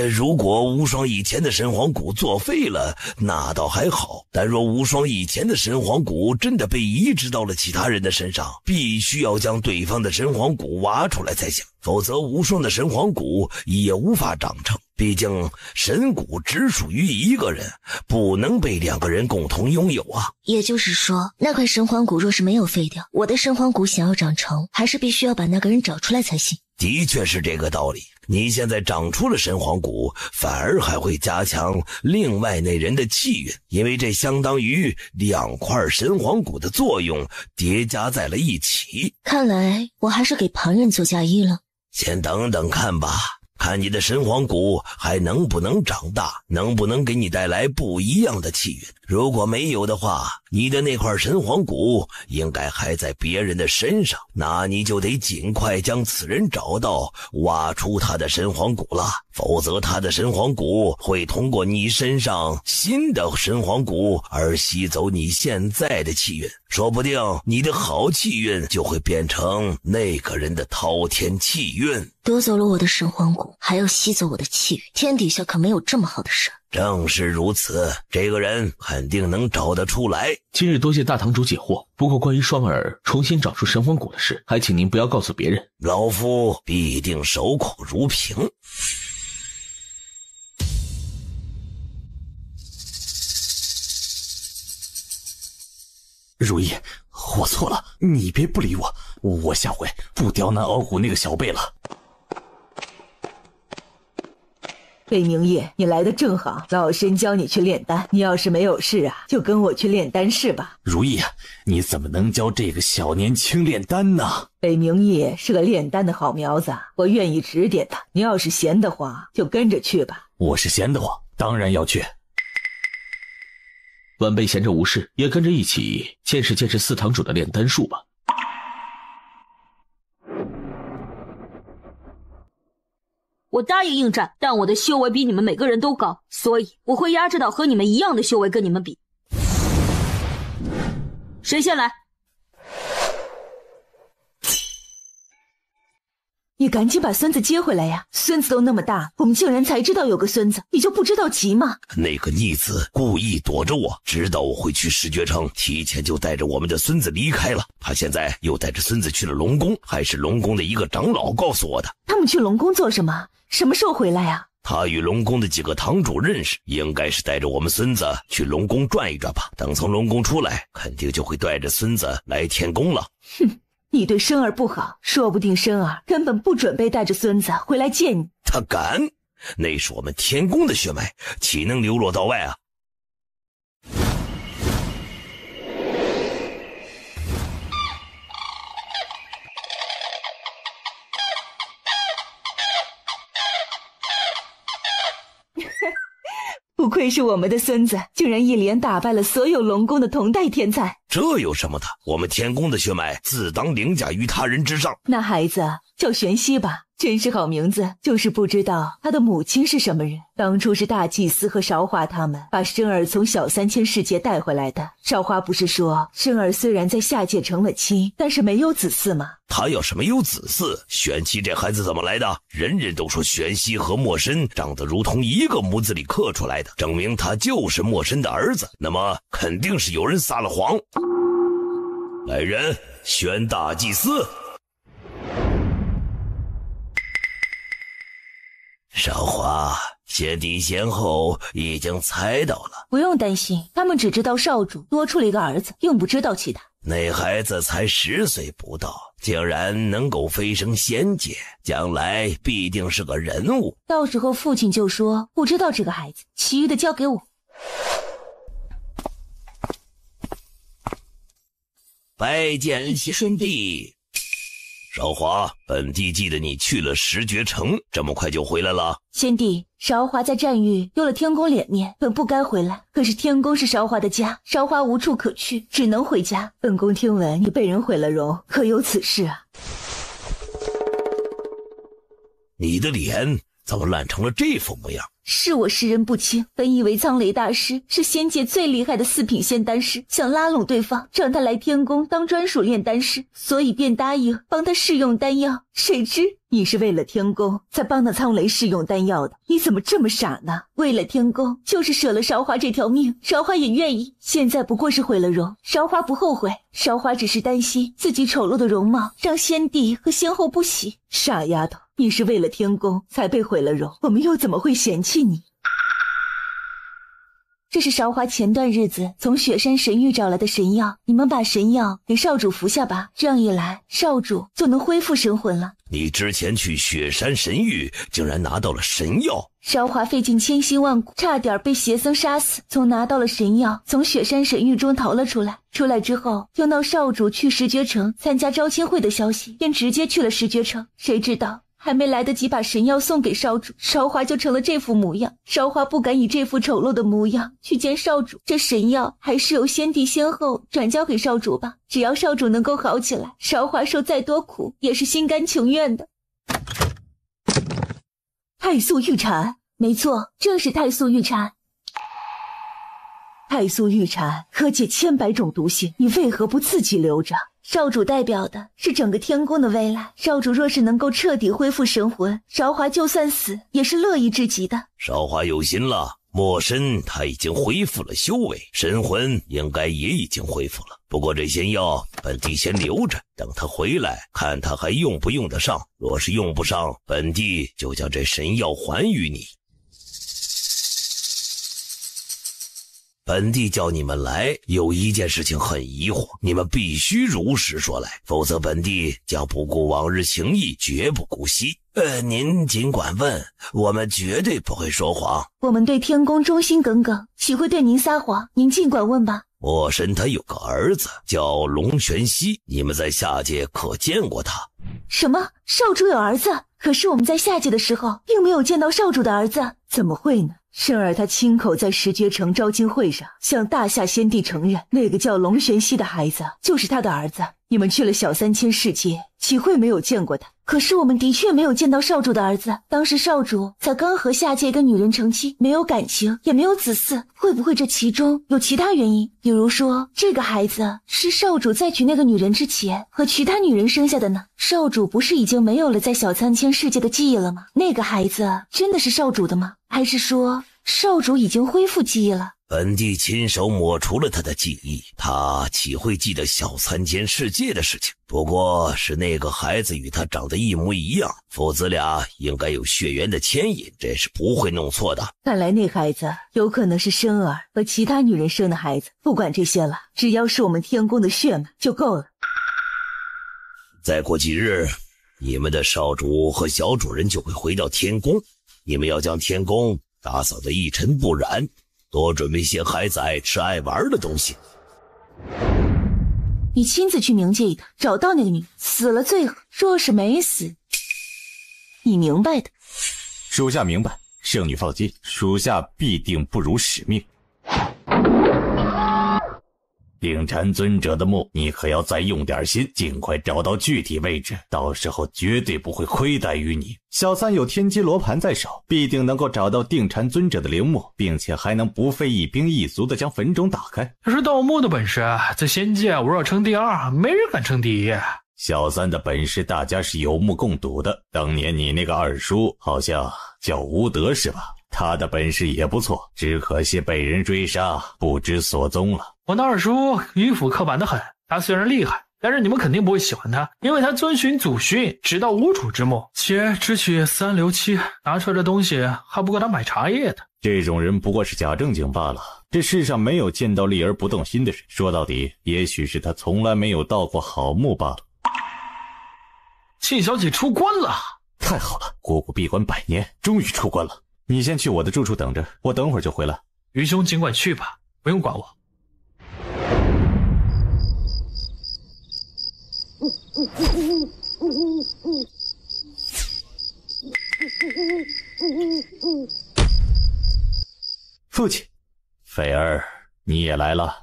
如果无双以前的神皇骨作废了，那倒还好，但若无双以前的神皇骨真的被移植到了其他人的身上，必须要将对方的神皇骨挖出来才行，否则无双的神皇骨也无法长成。毕竟神骨只属于一个人，不能被2个人共同拥有啊。也就是说，那块神皇骨若是没有废掉，我的神皇骨想要长成，还是必须要把那个人找出来才行。的确是这个道理。你现在长出了神皇骨，反而还会加强另外那人的气运，因为这相当于2块神皇骨的作用叠加在了一起。看来我还是给旁人做嫁衣了。先等等看吧，看你的神皇骨还能不能长大，能不能给你带来不一样的气运。如果没有的话，你的那块神皇骨应该还在别人的身上，那你就得尽快将此人找到，挖出他的神皇骨了，否则他的神皇骨会通过你身上新的神皇骨而吸走你现在的气运，说不定你的好气运就会变成那个人的滔天气运。夺走了我的神皇骨，还要吸走我的气运，天底下可没有这么好的事。正是如此，这个人肯定能找得出来。今日多谢大堂主解惑，不过关于双儿重新长出神皇骨的事，还请您不要告诉别人。老夫必定守口如瓶。如意，我错了，你别不理我，我下回不刁难傲骨那个小辈了。北冥夜，你来的正好，老身教你去炼丹。你要是没有事啊，就跟我去炼丹室吧。如意啊，你怎么能教这个小年轻炼丹呢？北冥夜是个炼丹的好苗子，我愿意指点他。你要是闲得慌，就跟着去吧。我是闲得慌，当然要去。晚辈闲着无事，也跟着一起见识见识四堂主的炼丹术吧。我答应应战，但我的修为比你们每个人都高，所以我会压制到和你们一样的修为跟你们比。谁先来？你赶紧把孙子接回来呀！孙子都那么大，我们竟然才知道有个孙子，你就不知道急吗？那个逆子故意躲着我，知道我会去石绝城，提前就带着我们的孙子离开了。他现在又带着孙子去了龙宫，还是龙宫的一个长老告诉我的。他们去龙宫做什么？什么时候回来呀？他与龙宫的几个堂主认识，应该是带着我们孙子去龙宫转一转吧。等从龙宫出来，肯定就会带着孙子来天宫了。哼，你对生儿不好，说不定生儿根本不准备带着孙子回来见你。他敢？那是我们天宫的血脉，岂能流落到外啊？不愧是我们的孙子，竟然一连打败了所有龙宫的同代天才。这有什么的？我们天宫的血脉自当凌驾于他人之上。那孩子叫玄熙吧，真是好名字，就是不知道他的母亲是什么人。当初是大祭司和韶华他们把申儿从小3000世界带回来的。韶华不是说申儿虽然在下界成了亲，但是没有子嗣吗？他要是没有子嗣，玄熙这孩子怎么来的？人人都说玄熙和莫深长得如同一个模子里刻出来的，证明他就是莫深的儿子。那么肯定是有人撒了谎。来人，选大祭司。韶华，先帝先后已经猜到了。不用担心，他们只知道少主多出了一个儿子，并不知道其他。那孩子才10岁不到，竟然能够飞升仙界，将来必定是个人物。到时候父亲就说不知道这个孩子，其余的交给我。拜见先帝。韶华，本帝记得你去了石绝城，这么快就回来了？先帝，韶华在战域丢了天宫脸面，本不该回来。可是天宫是韶华的家，韶华无处可去，只能回家。本宫听闻你被人毁了容，可有此事啊？你的脸怎么烂成了这副模样？是我识人不清，本以为苍雷大师是仙界最厉害的4品仙丹师，想拉拢对方，让他来天宫当专属炼丹师，所以便答应帮他试用丹药。谁知你是为了天宫才帮那苍雷试用丹药的，你怎么这么傻呢？为了天宫，就是舍了韶华这条命，韶华也愿意。现在不过是毁了容，韶华不后悔，韶华只是担心自己丑陋的容貌让先帝和先后不喜。傻丫头，你是为了天宫才被毁了容，我们又怎么会嫌弃你？这是韶华前段日子从雪山神域找来的神药，你们把神药给少主服下吧，这样一来少主就能恢复神魂了。你之前去雪山神域竟然拿到了神药？韶华费尽千辛万苦，差点被邪僧杀死，从拿到了神药，从雪山神域中逃了出来。出来之后听到少主去石绝城参加招亲会的消息，便直接去了石绝城。谁知道还没来得及把神药送给少主，韶华就成了这副模样。韶华不敢以这副丑陋的模样去见少主，这神药还是由先帝先后转交给少主吧。只要少主能够好起来，韶华受再多苦也是心甘情愿的。太素玉蝉，没错，正是太素玉蝉。太素玉蝉可解千百种毒性，你为何不自己留着？少主代表的是整个天宫的未来，少主若是能够彻底恢复神魂，韶华就算死也是乐意至极的。韶华有心了，莫深他已经恢复了修为，神魂应该也已经恢复了。不过这仙药本帝先留着，等他回来看他还用不用得上，若是用不上，本帝就将这神药还于你。本帝叫你们来，有一件事情很疑惑，你们必须如实说来，否则本帝将不顾往日情谊，绝不姑息。您尽管问，我们绝对不会说谎。我们对天宫忠心耿耿，岂会对您撒谎？您尽管问吧。魔神他有个儿子叫龙玄熙，你们在下界可见过他？什么？少主有儿子？可是我们在下界的时候，并没有见到少主的儿子，怎么会呢？圣儿他亲口在石碣城招亲会上向大夏先帝承认，那个叫龙玄熙的孩子就是他的儿子。你们去了小3000世界，岂会没有见过他？可是我们的确没有见到少主的儿子，当时少主才刚和下界一个女人成亲，没有感情，也没有子嗣。会不会这其中有其他原因？比如说，这个孩子是少主在娶那个女人之前和其他女人生下的呢？少主不是已经没有了在小3000世界的记忆了吗？那个孩子真的是少主的吗？还是说少主已经恢复记忆了？本帝亲手抹除了他的记忆，他岂会记得小3000世界的事情？不过是那个孩子与他长得一模一样，父子俩应该有血缘的牵引，这是不会弄错的。看来那孩子有可能是生儿和其他女人生的孩子，不管这些了，只要是我们天宫的血脉就够了。再过几日，你们的少主和小主人就会回到天宫，你们要将天宫打扫得一尘不染，多准备些孩子爱吃爱玩的东西。你亲自去冥界一趟，找到那个女人，死了最好，若是没死，你明白的。属下明白，圣女放心，属下必定不辱使命。定禅尊者的墓，你可要再用点心，尽快找到具体位置，到时候绝对不会亏待于你。小三有天机罗盘在手，必定能够找到定禅尊者的陵墓，并且还能不费一兵一卒地将坟冢打开。可是盗墓的本事在仙界我若称第二，没人敢称第一。小三的本事大家是有目共睹的，当年你那个二叔好像叫吴德是吧？他的本事也不错，只可惜被人追杀，不知所踪了。我那二叔迂腐刻板得很，他虽然厉害，但是你们肯定不会喜欢他，因为他遵循祖训，直到无主之墓，且只取3留7，拿出来的东西还不够他买茶叶的。这种人不过是假正经罢了，这世上没有见到立而不动心的人，说到底，也许是他从来没有盗过好墓罢了。庆小姐出关了，太好了，姑姑闭关100年，终于出关了。你先去我的住处等着，我等会儿就回来。于兄尽管去吧，不用管我。父亲，菲儿，你也来了。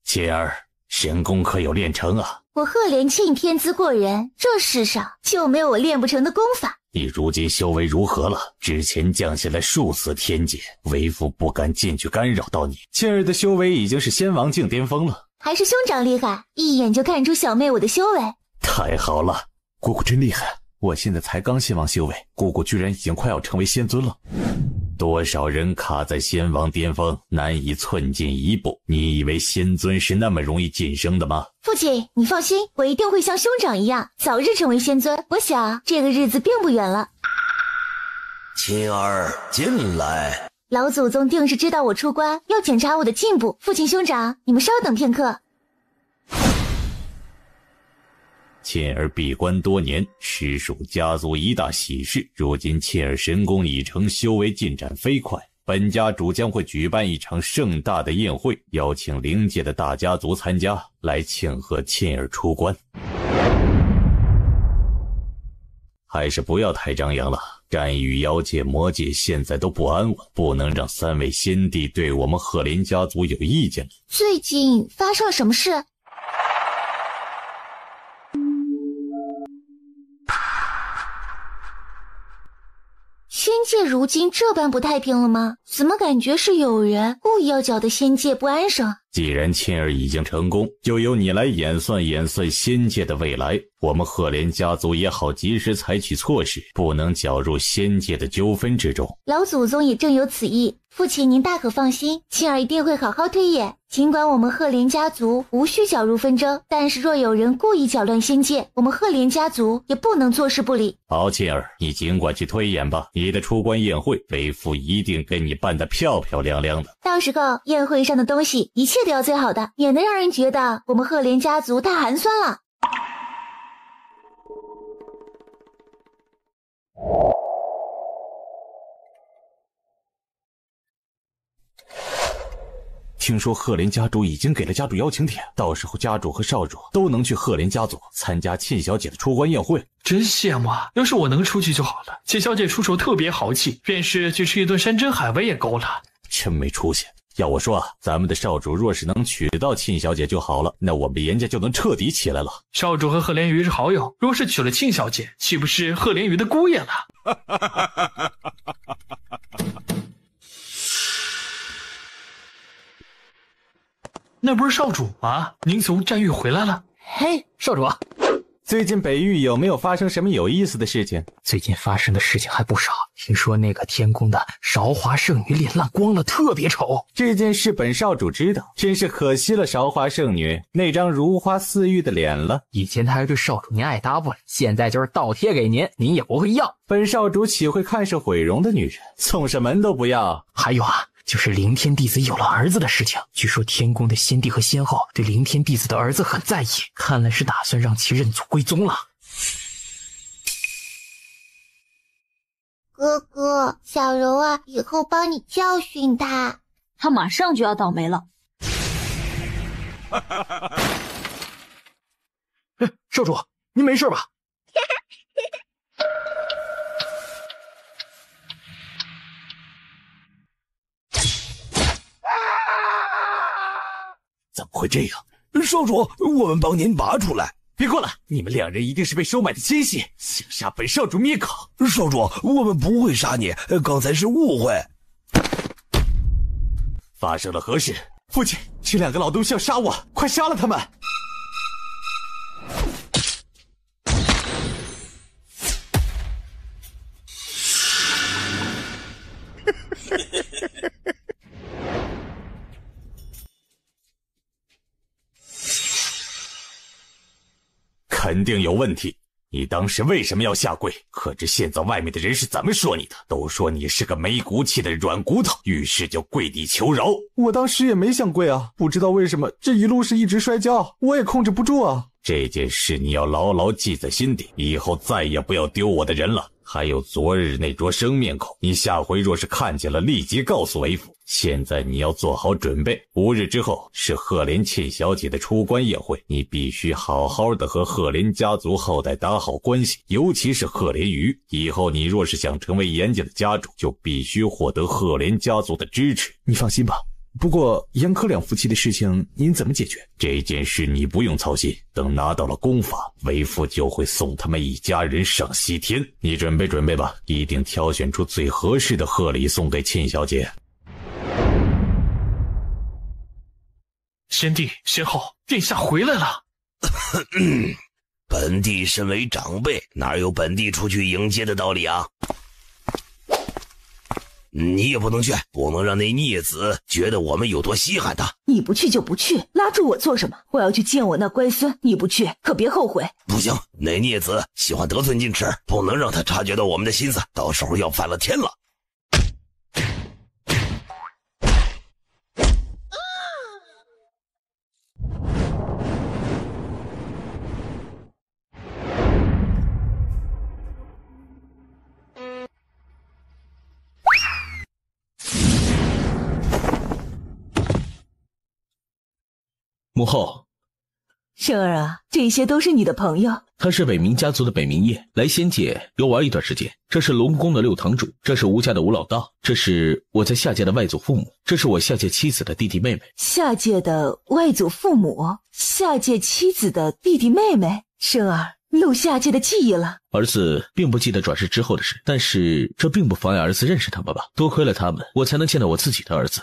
倩儿，神功可有练成啊？我赫连庆天资过人，这世上就没有我练不成的功法。你如今修为如何了？之前降下来数次天劫，为父不敢进去干扰到你。倩儿的修为已经是仙王境巅峰了，还是兄长厉害，一眼就看出小妹我的修为。太好了，姑姑真厉害！我现在才刚仙王修为，姑姑居然已经快要成为仙尊了。多少人卡在仙王巅峰，难以寸进一步。你以为仙尊是那么容易晋升的吗？父亲，你放心，我一定会像兄长一样，早日成为仙尊。我想这个日子并不远了。青儿，进来。老祖宗定是知道我出关，要检查我的进步。父亲兄长，你们稍等片刻。倩儿闭关多年，实属家族一大喜事。如今倩儿神功已成，修为进展飞快，本家主将会举办一场盛大的宴会，邀请灵界的大家族参加，来庆贺倩儿出关。还是不要太张扬了，战与妖界、魔界现在都不安稳，不能让3位先帝对我们赫连家族有意见了。最近发生了什么事？仙界如今这般不太平了吗？怎么感觉是有人故意要搅得仙界不安生？既然沁儿已经成功，就由你来演算仙界的未来。我们赫连家族也好及时采取措施，不能搅入仙界的纠纷之中。老祖宗也正有此意，父亲您大可放心，沁儿一定会好好推演。尽管我们赫连家族无需搅入纷争，但是若有人故意搅乱仙界，我们赫连家族也不能坐视不理。好，沁儿，你尽管去推演吧。你的出关宴会，为父一定给你办得漂漂亮亮的。到时候宴会上的东西一切都要最好的，免得让人觉得我们赫连家族太寒酸了。听说赫连家主已经给了家主邀请帖，到时候家主和少主都能去赫连家族参加沁小姐的出关宴会。真羡慕啊！要是我能出去就好了。沁小姐出手特别豪气，便是去吃一顿山珍海味也够了。真没出息！要我说啊，咱们的少主若是能娶到沁小姐就好了，那我们严家就能彻底起来了。少主和赫连鱼是好友，若是娶了沁小姐，岂不是赫连鱼的姑爷了？那不是少主吗？您从战域回来了？嘿，少主，最近北域有没有发生什么有意思的事情？最近发生的事情还不少。听说那个天宫的韶华圣女脸烂光了，特别丑。这件事本少主知道，真是可惜了韶华圣女那张如花似玉的脸了。以前她还对少主您爱答不理，现在就是倒贴给您，您也不会要。本少主岂会看上毁容的女人，送上门都不要。还有啊，就是凌天弟子有了儿子的事情，据说天宫的先帝和先后对凌天弟子的儿子很在意，看来是打算让其认祖归宗了。哥哥，小柔啊，以后帮你教训他。他马上就要倒霉了。少主，您没事吧？怎么会这样？少主，我们帮您拔出来。别过来！你们两人一定是被收买的奸细，想杀本少主灭口。少主，我们不会杀你，刚才是误会。发生了何事？父亲，这两个老东西要杀我，快杀了他们！肯定有问题。你当时为什么要下跪？可知现在外面的人是怎么说你的？都说你是个没骨气的软骨头，于是就跪地求饶。我当时也没想跪啊，不知道为什么这一路是一直摔跤，我也控制不住啊。这件事你要牢牢记在心底，以后再也不要丢我的人了。还有昨日那桌生面孔，你下回若是看见了，立即告诉为父。现在你要做好准备，5日之后是赫连沁小姐的出关宴会，你必须好好的和赫连家族后代打好关系，尤其是赫连鱼。以后你若是想成为严家的家主，就必须获得赫连家族的支持。你放心吧。不过严科两夫妻的事情您怎么解决？这件事你不用操心，等拿到了功法，为父就会送他们一家人上西天。你准备准备吧，一定挑选出最合适的贺礼送给沁小姐。先帝先后，殿下回来了。本帝身为长辈，哪有本帝出去迎接的道理啊？你也不能去，不能让那孽子觉得我们有多稀罕他。你不去就不去，拉住我做什么？我要去见我那乖孙，你不去可别后悔。不行，那孽子喜欢得寸进尺，不能让他察觉到我们的心思，到时候要反了天了。母后，生儿啊，这些都是你的朋友。他是北冥家族的北冥叶，来仙界游玩一段时间。这是龙宫的六堂主，这是吴家的吴老大，这是我在下界的外祖父母，这是我下界妻子的弟弟妹妹。下界的外祖父母，下界妻子的弟弟妹妹。生儿漏下界的记忆了。儿子并不记得转世之后的事，但是这并不妨碍儿子认识他们吧。多亏了他们，我才能见到我自己的儿子。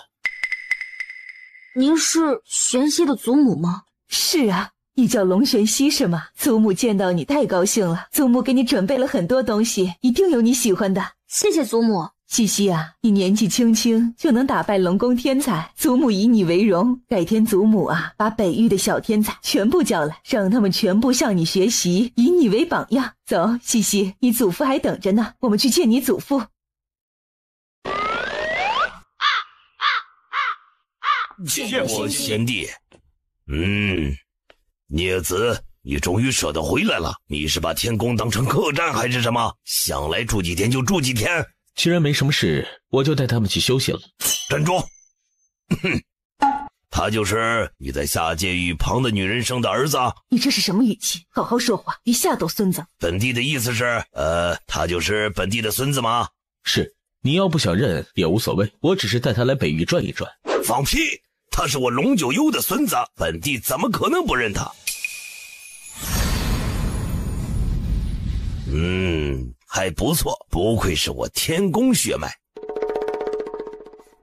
您是玄熙的祖母吗？是啊，你叫龙玄熙是吗？祖母见到你太高兴了，祖母给你准备了很多东西，一定有你喜欢的。谢谢祖母。西西啊，你年纪轻轻就能打败龙宫天才，祖母以你为荣。改天祖母啊，把北域的小天才全部叫来，让他们全部向你学习，以你为榜样。走，西西，你祖父还等着呢，我们去见你祖父。见过贤弟。孽子，你终于舍得回来了。你是把天宫当成客栈还是什么？想来住几天就住几天。既然没什么事，我就带他们去休息了。站住！他就是你在下界域旁的女人生的儿子。你这是什么语气？好好说话，别吓到孙子。本地的意思是，他就是本地的孙子吗？是，你要不想认也无所谓，我只是带他来北域转一转。放屁！他是我龙九幽的孙子，本地怎么可能不认他？还不错，不愧是我天宫血脉。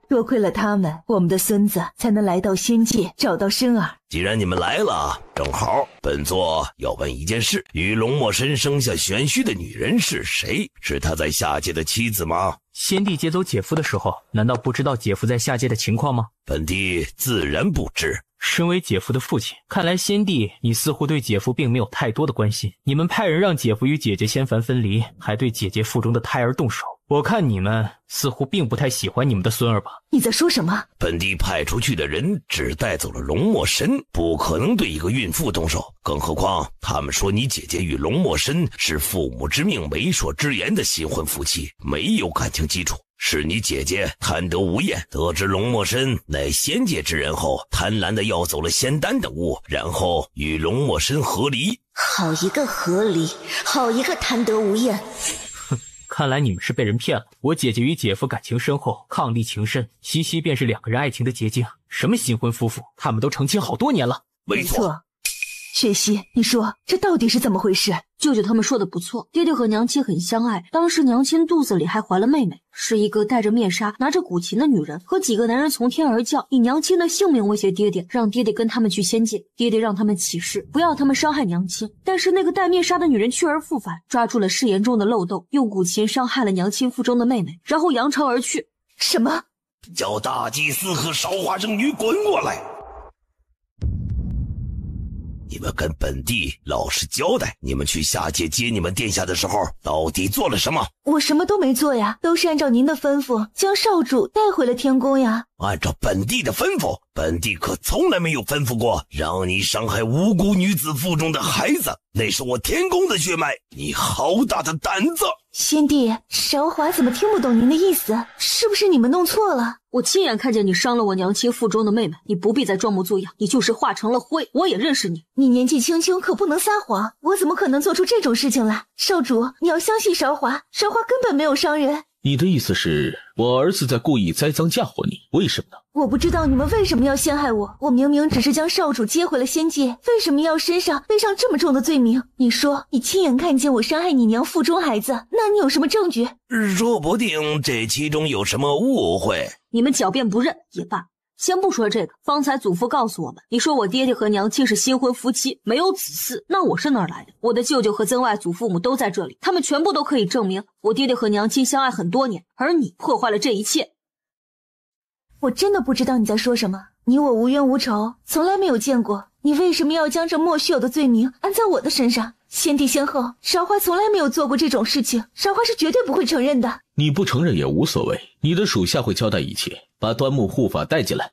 多亏了他们，我们的孙子才能来到仙界，找到深儿。既然你们来了，正好，本座要问一件事：与龙墨深生下玄虚的女人是谁？是他在下界的妻子吗？先帝劫走姐夫的时候，难道不知道姐夫在下界的情况吗？本帝自然不知。身为姐夫的父亲，看来先帝你似乎对姐夫并没有太多的关心。你们派人让姐夫与姐姐仙凡分离，还对姐姐腹中的胎儿动手。我看你们似乎并不太喜欢你们的孙儿吧？你在说什么？本帝派出去的人只带走了龙墨神，不可能对一个孕妇动手。更何况他们说你姐姐与龙墨神是父母之命媒妁之言的新婚夫妻，没有感情基础。是你姐姐贪得无厌，得知龙墨神乃仙界之人后，贪婪地要走了仙丹等物，然后与龙墨神合离。好一个合离，好一个贪得无厌。看来你们是被人骗了。我姐姐与姐夫感情深厚，伉俪情深，西西便是两个人爱情的结晶。什么新婚夫妇，他们都成亲好多年了。没错。雪溪，你说这到底是怎么回事？舅舅他们说的不错，爹爹和娘亲很相爱，当时娘亲肚子里还怀了妹妹，是一个戴着面纱拿着古琴的女人和几个男人从天而降，以娘亲的性命威胁爹爹，让爹爹跟他们去仙界。爹爹让他们起誓不要他们伤害娘亲，但是那个戴面纱的女人去而复返，抓住了誓言中的漏洞，用古琴伤害了娘亲腹中的妹妹，然后扬长而去。什么？叫大祭司和韶华圣女滚过来！你们跟本帝老实交代，你们去下界接你们殿下的时候到底做了什么？我什么都没做呀，都是按照您的吩咐将少主带回了天宫呀。按照本帝的吩咐，本帝可从来没有吩咐过让你伤害无辜女子腹中的孩子，那是我天宫的血脉，你好大的胆子！先帝，韶华怎么听不懂您的意思？是不是你们弄错了？我亲眼看见你伤了我娘亲腹中的妹妹，你不必再装模作样，你就是化成了灰，我也认识你。你年纪轻轻可不能撒谎，我怎么可能做出这种事情来？少主，你要相信韶华，韶华根本没有伤人。你的意思是我儿子在故意栽赃嫁祸你，为什么呢？我不知道你们为什么要陷害我，我明明只是将少主接回了仙界，为什么要身上背上这么重的罪名？你说你亲眼看见我伤害你娘腹中孩子，那你有什么证据？说不定这其中有什么误会。你们狡辩不认也罢，先不说这个，方才祖父告诉我们，你说我爹爹和娘亲是新婚夫妻，没有子嗣，那我是哪儿来的？我的舅舅和曾外祖父母都在这里，他们全部都可以证明我爹爹和娘亲相爱很多年，而你破坏了这一切。我真的不知道你在说什么，你我无冤无仇，从来没有见过，你为什么要将这莫须有的罪名安在我的身上？先帝先后，韶华从来没有做过这种事情，韶华是绝对不会承认的。你不承认也无所谓，你的属下会交代一切，把端木护法带进来。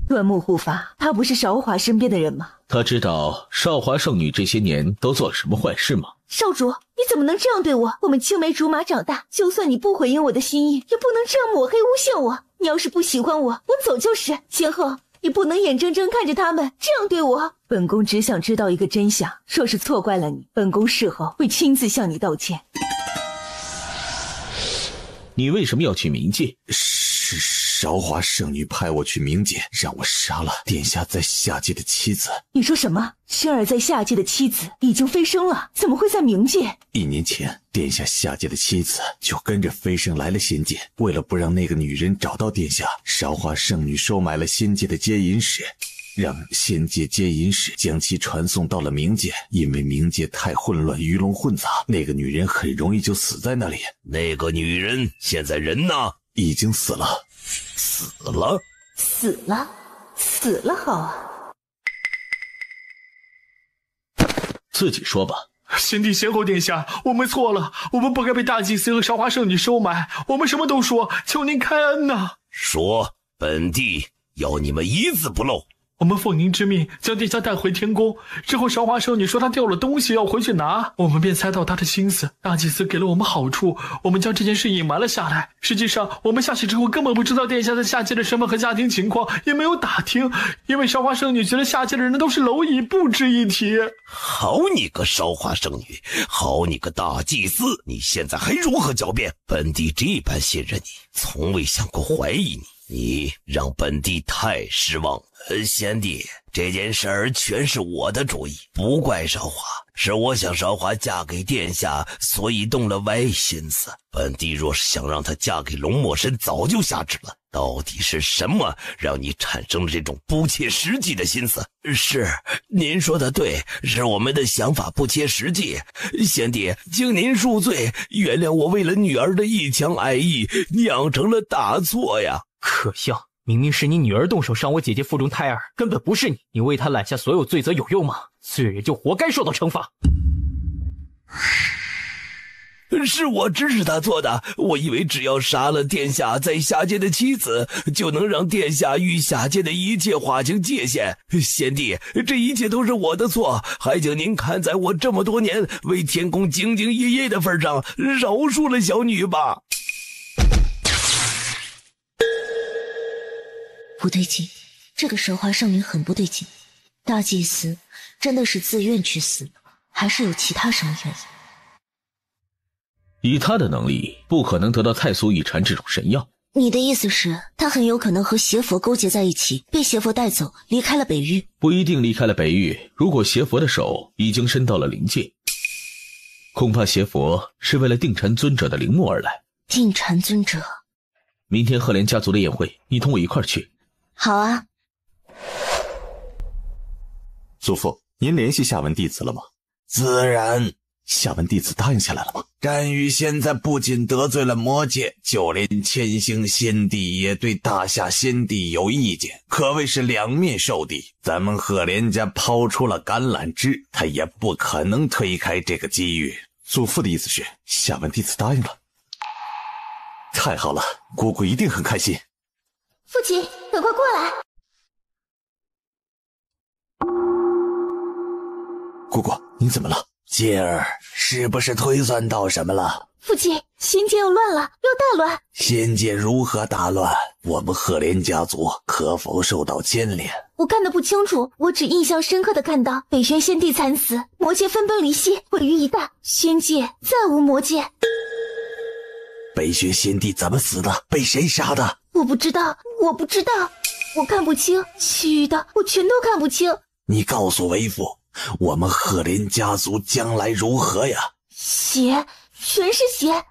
端木护法，他不是韶华身边的人吗？他知道少华圣女这些年都做了什么坏事吗？少主，你怎么能这样对我？我们青梅竹马长大，就算你不回应我的心意，也不能这样抹黑诬陷我。你要是不喜欢我，我走就是。先后，你不能眼睁睁看着他们这样对我。本宫只想知道一个真相，若是错怪了你，本宫事后会亲自向你道歉。你为什么要去冥界？韶华圣女派我去冥界，让我杀了殿下在下界的妻子。你说什么？薰儿在下界的妻子已经飞升了，怎么会在冥界？1年前，殿下下界的妻子就跟着飞升来了仙界。为了不让那个女人找到殿下，韶华圣女收买了仙界的接引使，让仙界接引使将其传送到了冥界。因为冥界太混乱，鱼龙混杂，那个女人很容易就死在那里。那个女人现在人呢？已经死了。死了？死了？死了好啊。自己说吧。先帝先后殿下，我们错了，我们不该被大祭司和韶华圣女收买，我们什么都说，求您开恩呐。说，本帝要你们一字不漏。我们奉您之命将殿下带回天宫，之后韶华圣女说她掉了东西要回去拿，我们便猜到她的心思。大祭司给了我们好处，我们将这件事隐瞒了下来。实际上我们下去之后根本不知道殿下在下界的身份和家庭情况，也没有打听，因为韶华圣女觉得下界的人都是蝼蚁，不值一提。好你个韶华圣女，好你个大祭司，你现在还如何狡辩？本帝这般信任你，从未想过怀疑你让本帝太失望了。贤弟，这件事儿全是我的主意，不怪韶华，是我想韶华嫁给殿下，所以动了歪心思。本帝若是想让她嫁给龙墨神，早就下旨了。到底是什么让你产生了这种不切实际的心思？是，您说的对，是我们的想法不切实际。贤弟，请您恕罪，原谅我为了女儿的一腔爱意，酿成了大错呀。可笑，明明是你女儿动手伤我姐姐腹中胎儿，根本不是你，你为她揽下所有罪责有用吗？罪人就活该受到惩罚。是我指使他做的，我以为只要杀了殿下在下界的妻子，就能让殿下与下界的一切划清界限。贤弟，这一切都是我的错，还请您看在我这么多年为天宫兢兢业业的份上，饶恕了小女吧。不对劲，这个韶华圣女很不对劲。大祭司真的是自愿去死，还是有其他什么原因？以他的能力，不可能得到太素一禅这种神药。你的意思是，他很有可能和邪佛勾结在一起，被邪佛带走，离开了北域？不一定离开了北域，如果邪佛的手已经伸到了灵界，恐怕邪佛是为了定禅尊者的陵墓而来。定禅尊者，明天赫连家族的宴会，你同我一块儿去。好啊。祖父，您联系下文弟子了吗？自然。下文弟子答应下来了吗？战羽现在不仅得罪了魔界，就连千星仙帝也对大夏仙帝有意见，可谓是两面受敌。咱们赫连家抛出了橄榄枝，他也不可能推开这个机遇。祖父的意思是，下文弟子答应了。太好了，姑姑一定很开心。父亲，赶快过来！姑姑，您怎么了？杰儿，是不是推算到什么了？父亲，仙界要乱了，要大乱。仙界如何大乱？我们赫连家族可否受到牵连？我看得不清楚，我只印象深刻的看到北玄仙帝惨死，魔界分崩离析，毁于一旦，仙界再无魔界。北玄仙帝怎么死的？被谁杀的？我不知道，我看不清，其余的我全都看不清。你告诉为父，我们赫连家族将来如何呀？血，全是血。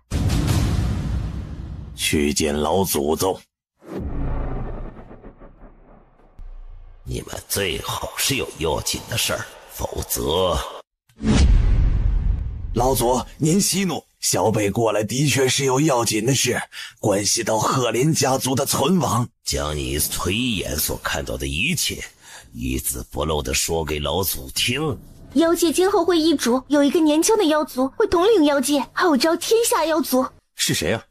去见老祖宗。你们最好是有要紧的事儿，否则……老祖，您息怒，小辈过来的确是有要紧的事，关系到赫连家族的存亡。将你垂眼所看到的一切，一字不漏地说给老祖听。妖界今后会易主，有一个年轻的妖族会统领妖界，号召天下妖族。是谁啊？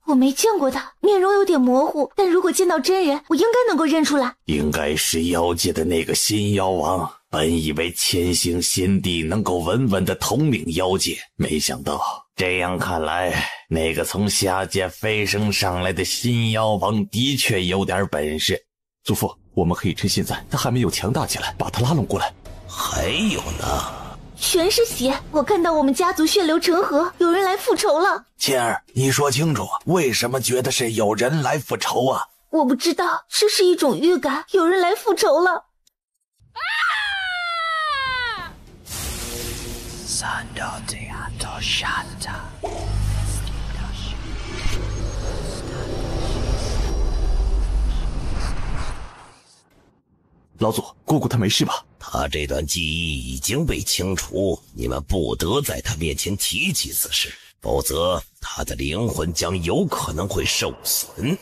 我没见过他，面容有点模糊，但如果见到真人，我应该能够认出来。应该是妖界的那个新妖王。本以为千星仙帝能够稳稳地统领妖界，没想到这样看来，那个从下界飞升上来的新妖王的确有点本事。祖父，我们可以趁现在他还没有强大起来，把他拉拢过来。还有呢？全是血，我看到我们家族血流成河，有人来复仇了。倩儿，你说清楚，为什么觉得是有人来复仇啊？我不知道，这是一种预感，有人来复仇了。老祖，姑姑她没事吧？他这段记忆已经被清除，你们不得在他面前提起此事，否则他的灵魂将有可能会受损。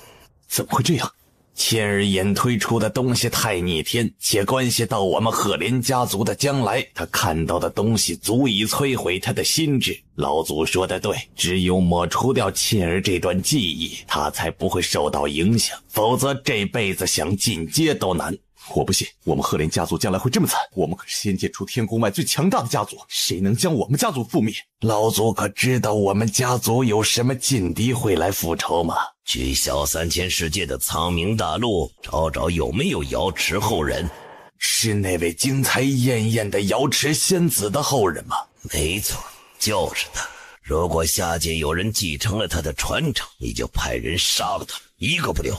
怎么会这样？千儿眼推出的东西太逆天，且关系到我们赫连家族的将来，他看到的东西足以摧毁他的心智。老祖说的对，只有抹除掉千儿这段记忆，他才不会受到影响，否则这辈子想进阶都难。我不信我们赫连家族将来会这么惨，我们可是仙界除天宫外最强大的家族，谁能将我们家族覆灭？老祖可知道我们家族有什么劲敌会来复仇吗？去小3000世界的苍冥大陆找找有没有瑶池后人。是那位精彩艳艳的瑶池仙子的后人吗？没错，就是他。如果下界有人继承了他的传承，你就派人杀了他，一个不留。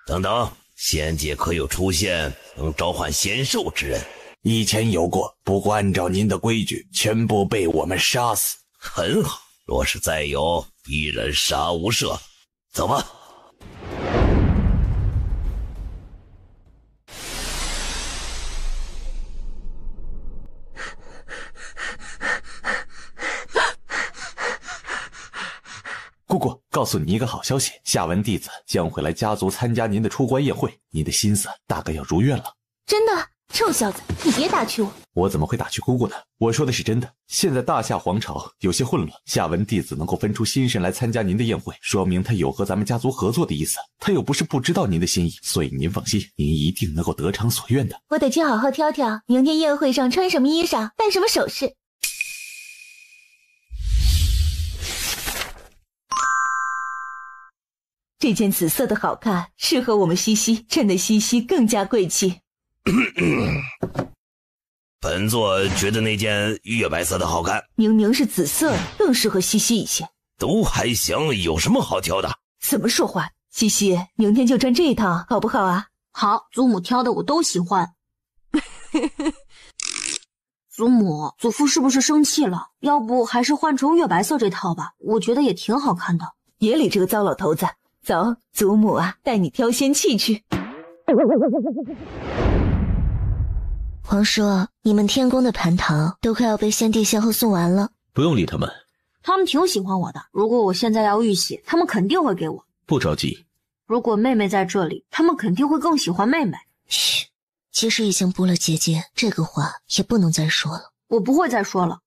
等等，仙界可有出现能召唤仙兽之人？以前有过，不过按照您的规矩，全部被我们杀死。很好，若是再有，必然杀无赦。走吧。姑姑，告诉你一个好消息，下文弟子将会来家族参加您的出关宴会，您的心思大概要如愿了。真的？臭小子，你别打趣我。我怎么会打趣姑姑呢？我说的是真的。现在大夏皇朝有些混乱，下文弟子能够分出心神来参加您的宴会，说明他有和咱们家族合作的意思。他又不是不知道您的心意，所以您放心，您一定能够得偿所愿的。我得去好好挑挑，明天宴会上穿什么衣裳，戴什么首饰。这件紫色的好看，适合我们西西，衬得西西更加贵气。本座觉得那件月白色的好看，明明是紫色，更适合西西一些。都还行，有什么好挑的？怎么说话？西西，明天就穿这一套，好不好啊？好，祖母挑的我都喜欢。祖母，祖父是不是生气了？要不还是换成月白色这套吧，我觉得也挺好看的。别理这个糟老头子，走，祖母啊，带你挑仙器去。皇叔，你们天宫的蟠桃都快要被先帝先后送完了。不用理他们，他们挺喜欢我的。如果我现在要玉玺，他们肯定会给我。不着急。如果妹妹在这里，他们肯定会更喜欢妹妹。嘘，即使已经剥了结界，这个话也不能再说了。我不会再说了。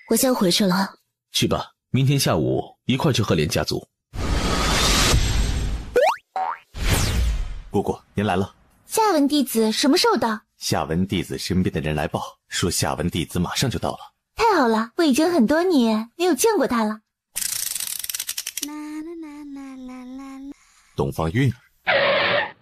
我先回去了。去吧，明天下午一块去赫连家族。姑姑，您来了。下文弟子什么时候到？下文弟子身边的人来报，说下文弟子马上就到了。太好了，我已经很多年没有见过他了。东方韵儿，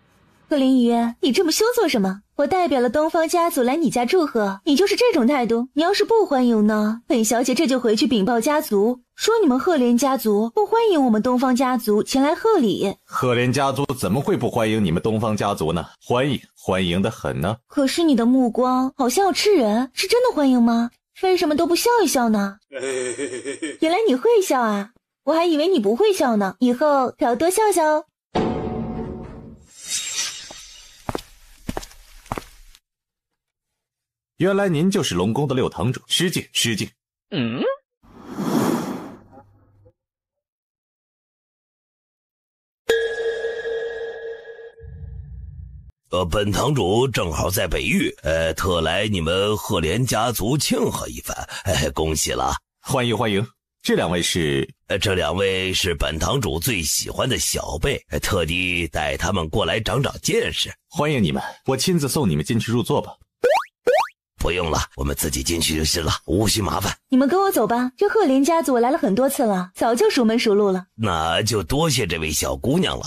贺林瑜，你这么羞做什么？我代表了东方家族来你家祝贺，你就是这种态度？你要是不欢迎呢，本小姐这就回去禀报家族，说你们赫连家族不欢迎我们东方家族前来贺礼。赫连家族怎么会不欢迎你们东方家族呢？欢迎，欢迎的很呢。可是你的目光好像要吃人，是真的欢迎吗？为什么都不笑一笑呢？原来你会笑啊，我还以为你不会笑呢，以后可要多笑笑哦。原来您就是龙宫的六堂主，失敬失敬。本堂主正好在北域，特来你们赫连家族庆贺一番，恭喜了，欢迎欢迎。这两位是？这两位是本堂主最喜欢的小辈，特地带他们过来长长见识。欢迎你们，我亲自送你们进去入座吧。不用了，我们自己进去就是了，无需麻烦。你们跟我走吧，这赫连家族我来了很多次了，早就熟门熟路了。那就多谢这位小姑娘了。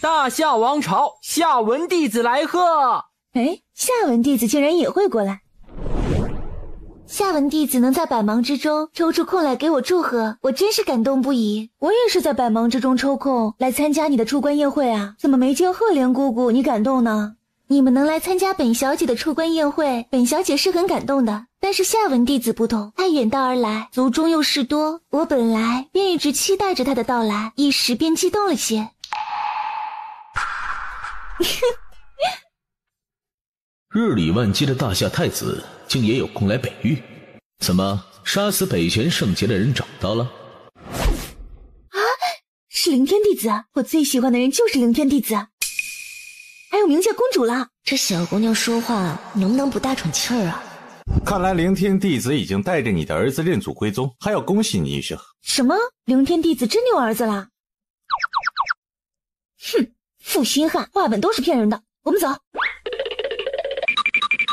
大夏王朝下文弟子来贺！哎，下文弟子竟然也会过来。下文弟子能在百忙之中抽出空来给我祝贺，我真是感动不已。我也是在百忙之中抽空来参加你的出关宴会啊，怎么没见赫连姑姑你感动呢？你们能来参加本小姐的出关宴会，本小姐是很感动的。但是下文弟子不同，他远道而来，族中又事多，我本来便一直期待着他的到来，一时便激动了些。日理万机的大夏太子竟也有空来北域，怎么杀死北玄圣劫的人找到了？啊，是凌天弟子，我最喜欢的人就是凌天弟子。还有冥界公主了，这小姑娘说话能不能不大喘气儿啊？看来凌天弟子已经带着你的儿子认祖归宗，还要恭喜你一声。什么？凌天弟子真的有儿子啦？哼，负心汉，话本都是骗人的。我们走。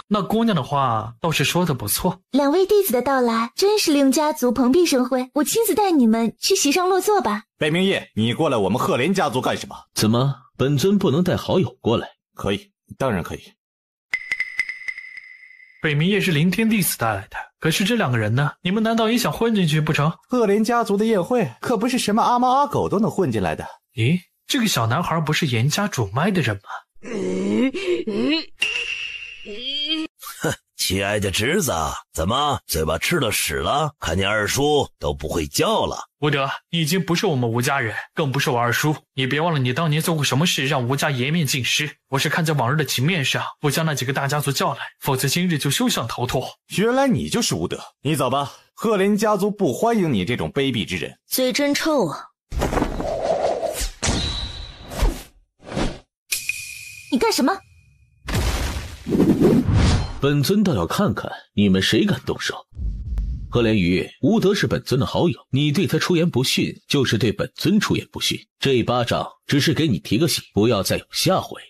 那姑娘的话倒是说的不错。两位弟子的到来真是令家族蓬荜生辉，我亲自带你们去席上落座吧。北冥夜，你过来我们赫连家族干什么？怎么本尊不能带好友过来？可以，当然可以。北冥夜是凌天弟子带来的，可是这两个人呢？你们难道也想混进去不成？赫连家族的宴会可不是什么阿猫阿狗都能混进来的。咦，这个小男孩不是严家主脉的人吗？亲爱的侄子，怎么嘴巴吃了屎了？看见二叔都不会叫了。吴德，你已经不是我们吴家人，更不是我二叔。你别忘了你当年做过什么事，让吴家颜面尽失。我是看在往日的情面上，不将那几个大家族叫来，否则今日就休想逃脱。原来你就是吴德，你走吧，赫连家族不欢迎你这种卑鄙之人。嘴真臭啊！你干什么？本尊倒要看看你们谁敢动手。赫连瑜，吴德是本尊的好友，你对他出言不逊，就是对本尊出言不逊。这一巴掌只是给你提个醒，不要再有下回。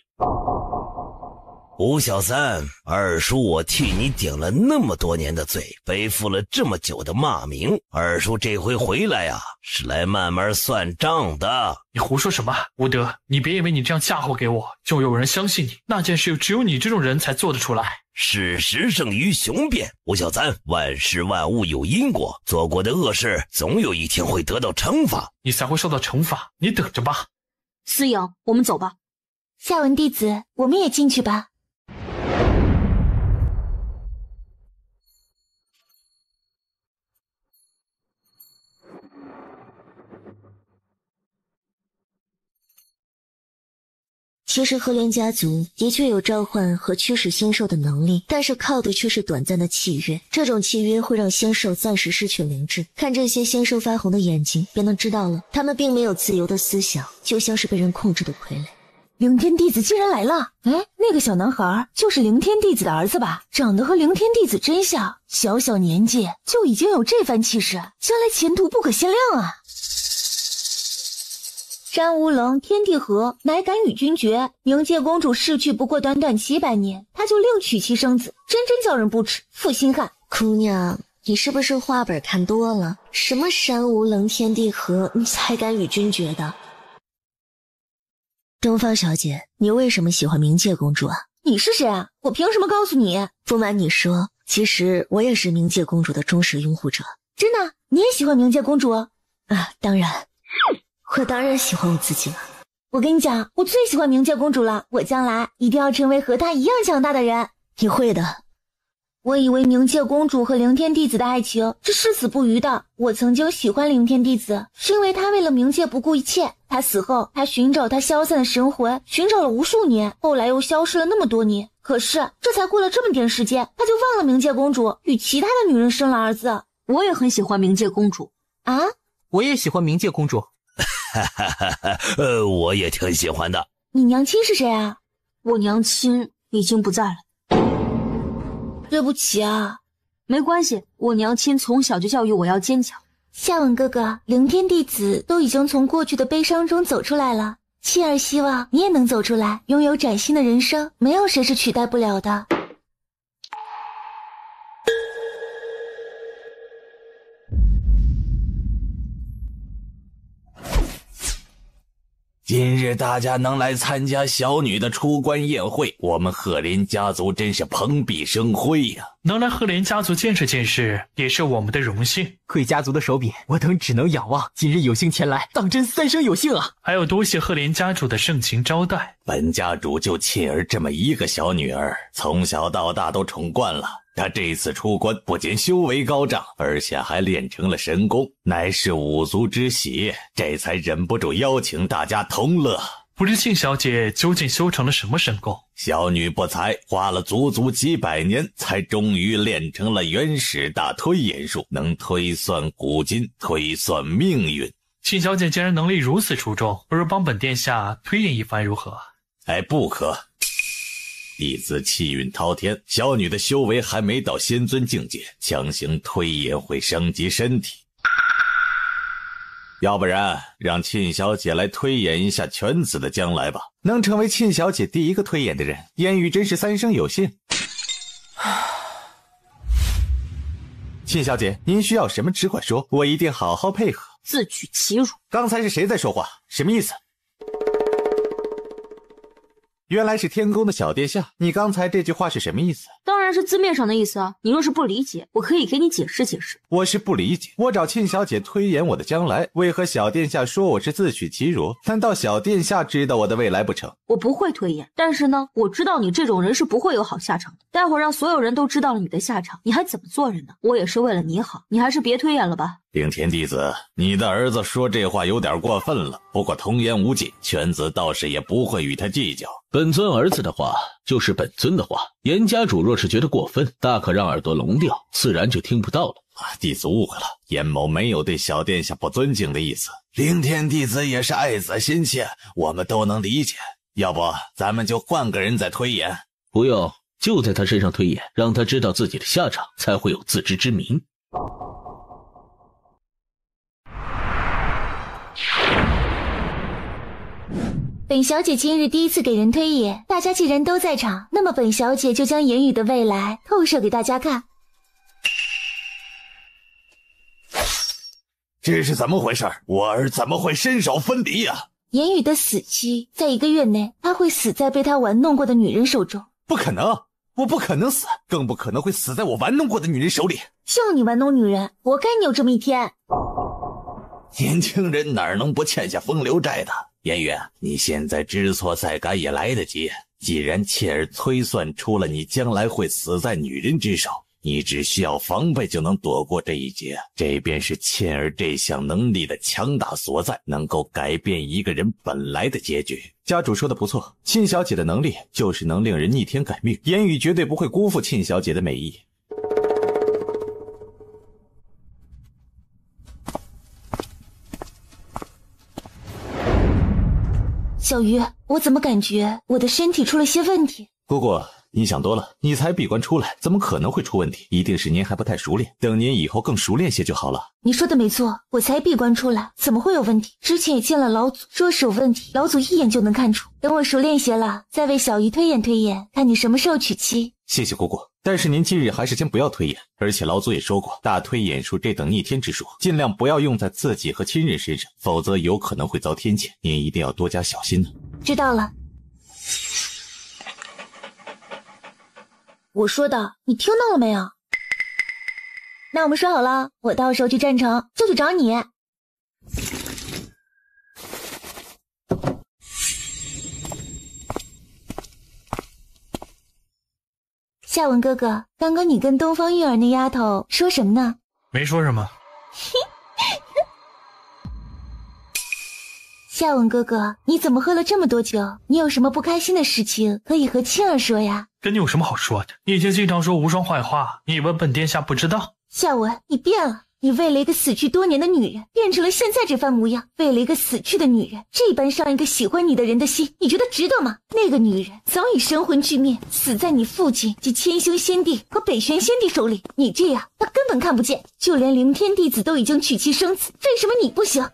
吴小三，二叔我替你顶了那么多年的罪，背负了这么久的骂名，二叔这回回来啊，是来慢慢算账的。你胡说什么？吴德，你别以为你这样嫁祸给我，就有人相信你。那件事只有你这种人才做得出来。事实胜于雄辩，吴小三，万事万物有因果，做过的恶事总有一天会得到惩罚，你才会受到惩罚，你等着吧。思阳，我们走吧。下文弟子，我们也进去吧。其实赫连家族的确有召唤和驱使仙兽的能力，但是靠的却是短暂的契约。这种契约会让仙兽暂时失去灵智，看这些仙兽发红的眼睛，便能知道了，他们并没有自由的思想，就像是被人控制的傀儡。凌天弟子竟然来了！哎，那个小男孩就是凌天弟子的儿子吧？长得和凌天弟子真像，小小年纪就已经有这番气势，将来前途不可限量啊！山无棱，天地合，乃敢与君绝。冥界公主逝去不过短短700年，他就另娶妻生子，真叫人不齿，负心汉。姑娘，你是不是画本看多了？什么山无棱，天地合，你才敢与君绝的？东方小姐，你为什么喜欢冥界公主啊？你是谁啊？我凭什么告诉你？不瞒你说，其实我也是冥界公主的忠实拥护者。真的？你也喜欢冥界公主？啊，当然。我当然喜欢我自己了。我跟你讲，我最喜欢冥界公主了，我将来一定要成为和她一样强大的人。你会的。我以为冥界公主和凌天弟子的爱情是誓死不渝的。我曾经喜欢凌天弟子，是因为他为了冥界不顾一切。他死后，他寻找他消散的神魂，寻找了无数年，后来又消失了那么多年。可是这才过了这么点时间，他就忘了冥界公主，与其他的女人生了儿子。我也很喜欢冥界公主啊！我也喜欢冥界公主。我也挺喜欢的。你娘亲是谁啊？我娘亲已经不在了。对不起啊。没关系，我娘亲从小就教育我要坚强。夏文哥哥，凌天弟子都已经从过去的悲伤中走出来了，妻儿希望你也能走出来，拥有崭新的人生，没有谁是取代不了的。今日大家能来参加小女的出关宴会，我们赫连家族真是蓬荜生辉呀！能来赫连家族见识见识，也是我们的荣幸。贵家族的手笔，我等只能仰望。今日有幸前来，当真三生有幸啊！还要多谢赫连家主的盛情招待。本家主就沁儿这么一个小女儿，从小到大都宠惯了。她这次出关，不仅修为高涨，而且还练成了神功，乃是五族之喜，这才忍不住邀请大家同乐。不知沁小姐究竟修成了什么神功？小女不才，花了足足几百年，才终于练成了原始大推演术，能推算古今，推算命运。沁小姐既然能力如此出众，不如帮本殿下推演一番如何？不可。弟子气运滔天，小女的修为还没到仙尊境界，强行推演会伤及身体。要不然让沁小姐来推演一下犬子的将来吧。能成为沁小姐第一个推演的人，烟雨真是三生有幸。沁小姐，您需要什么只管说，我一定好好配合。自取其辱。刚才是谁在说话？什么意思？原来是天宫的小殿下，你刚才这句话是什么意思？当然是字面上的意思啊！你若是不理解，我可以给你解释解释。我是不理解，我找沁小姐推演我的将来，为何小殿下说我是自取其辱？难道小殿下知道我的未来不成？我不会推演，但是呢，我知道你这种人是不会有好下场的。待会儿让所有人都知道了你的下场，你还怎么做人呢？我也是为了你好，你还是别推演了吧。顶天弟子，你的儿子说这话有点过分了，不过童言无忌，犬子倒是也不会与他计较。本尊儿子的话就是本尊的话，严家主若是觉得过分，大可让耳朵聋掉，自然就听不到了。弟子误会了，严某没有对小殿下不尊敬的意思。凌天弟子也是爱子心切，我们都能理解。要不咱们就换个人再推演？不用，就在他身上推演，让他知道自己的下场，才会有自知之明。本小姐今日第一次给人推演，大家既然都在场，那么本小姐就将言语的未来透射给大家看。这是怎么回事？我儿怎么会身首分离呀？言语的死期在1个月内，他会死在被他玩弄过的女人手中。不可能，我不可能死，更不可能会死在我玩弄过的女人手里。就你玩弄女人，活该你有这么一天。年轻人哪能不欠下风流债的？颜渊，你现在知错再改也来得及。既然切儿推算出了你将来会死在女人之手，你只需要防备就能躲过这一劫。这便是切儿这项能力的强大所在，能够改变一个人本来的结局。家主说的不错，沁小姐的能力就是能令人逆天改命，言语绝对不会辜负沁小姐的美意。小鱼，我怎么感觉我的身体出了些问题？姑姑，你想多了，你才闭关出来，怎么可能会出问题？一定是您还不太熟练，等您以后更熟练些就好了。你说的没错，我才闭关出来，怎么会有问题？之前也见了老祖，说是有问题，老祖一眼就能看出。等我熟练些了，再为小鱼推演推演，看你什么时候娶妻。谢谢姑姑，但是您今日还是先不要推演，而且老祖也说过，大推演术这等逆天之术，尽量不要用在自己和亲人身上，否则有可能会遭天谴，您一定要多加小心呢。知道了。我说的，你听到了没有？那我们说好了，我到时候去战场就去找你。夏文哥哥，刚刚你跟东方玉儿那丫头说什么呢？没说什么。夏文哥哥，你怎么喝了这么多酒？你有什么不开心的事情可以和沁儿说呀？跟你有什么好说的？你以前经常说无双坏话，你以为本殿下不知道？夏文，你变了。你为了一个死去多年的女人，变成了现在这番模样。为了一个死去的女人，这般伤一个喜欢你的人的心，你觉得值得吗？那个女人早已神魂俱灭，死在你父亲及千星仙帝和北玄仙帝手里。你这样，他根本看不见。就连凌天弟子都已经娶妻生子，为什么你不行？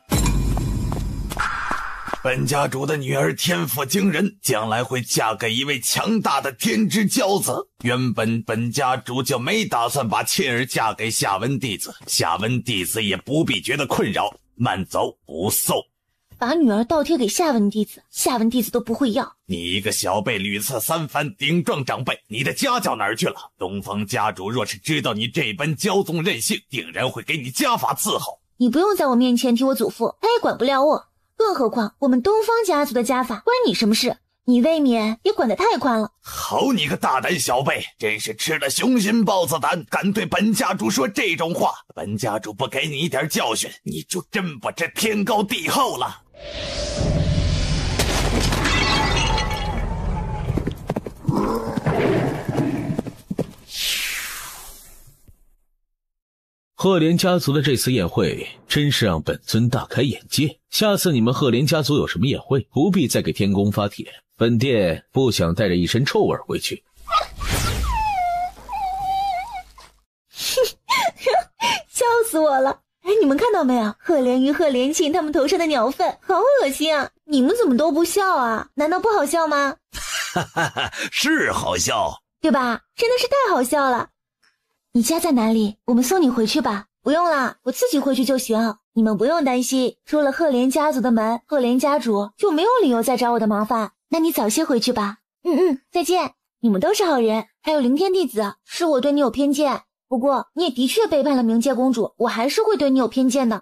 本家主的女儿天赋惊人，将来会嫁给一位强大的天之骄子。原本本家主就没打算把沁儿嫁给夏文弟子，夏文弟子也不必觉得困扰，慢走不送。把女儿倒贴给下文弟子，下文弟子都不会要。你一个小辈屡次三番顶撞长辈，你的家教哪儿去了？东方家主若是知道你这般骄纵任性，定然会给你家法伺候。你不用在我面前提我祖父，他也管不了我。更何况我们东方家族的家法关你什么事？你未免也管得太宽了。好你个大胆小辈，真是吃了雄心豹子胆，敢对本家主说这种话。本家主不给你一点教训，你就真不知天高地厚了。赫连家族的这次宴会真是让本尊大开眼界，下次你们赫连家族有什么宴会，不必再给天宫发帖，本殿不想带着一身臭味回去。笑死我了！哎，你们看到没有？赫连鱼、赫连沁他们头上的鸟粪，好恶心啊！你们怎么都不笑啊？难道不好笑吗？哈哈哈，是好笑，对吧？真的是太好笑了。你家在哪里？我们送你回去吧。不用了，我自己回去就行。你们不用担心，出了赫连家族的门，赫连家主就没有理由再找我的麻烦。那你早些回去吧。再见。你们都是好人，还有凌天弟子，是我对你有偏见。不过你也的确背叛了冥界公主，我还是会对你有偏见的。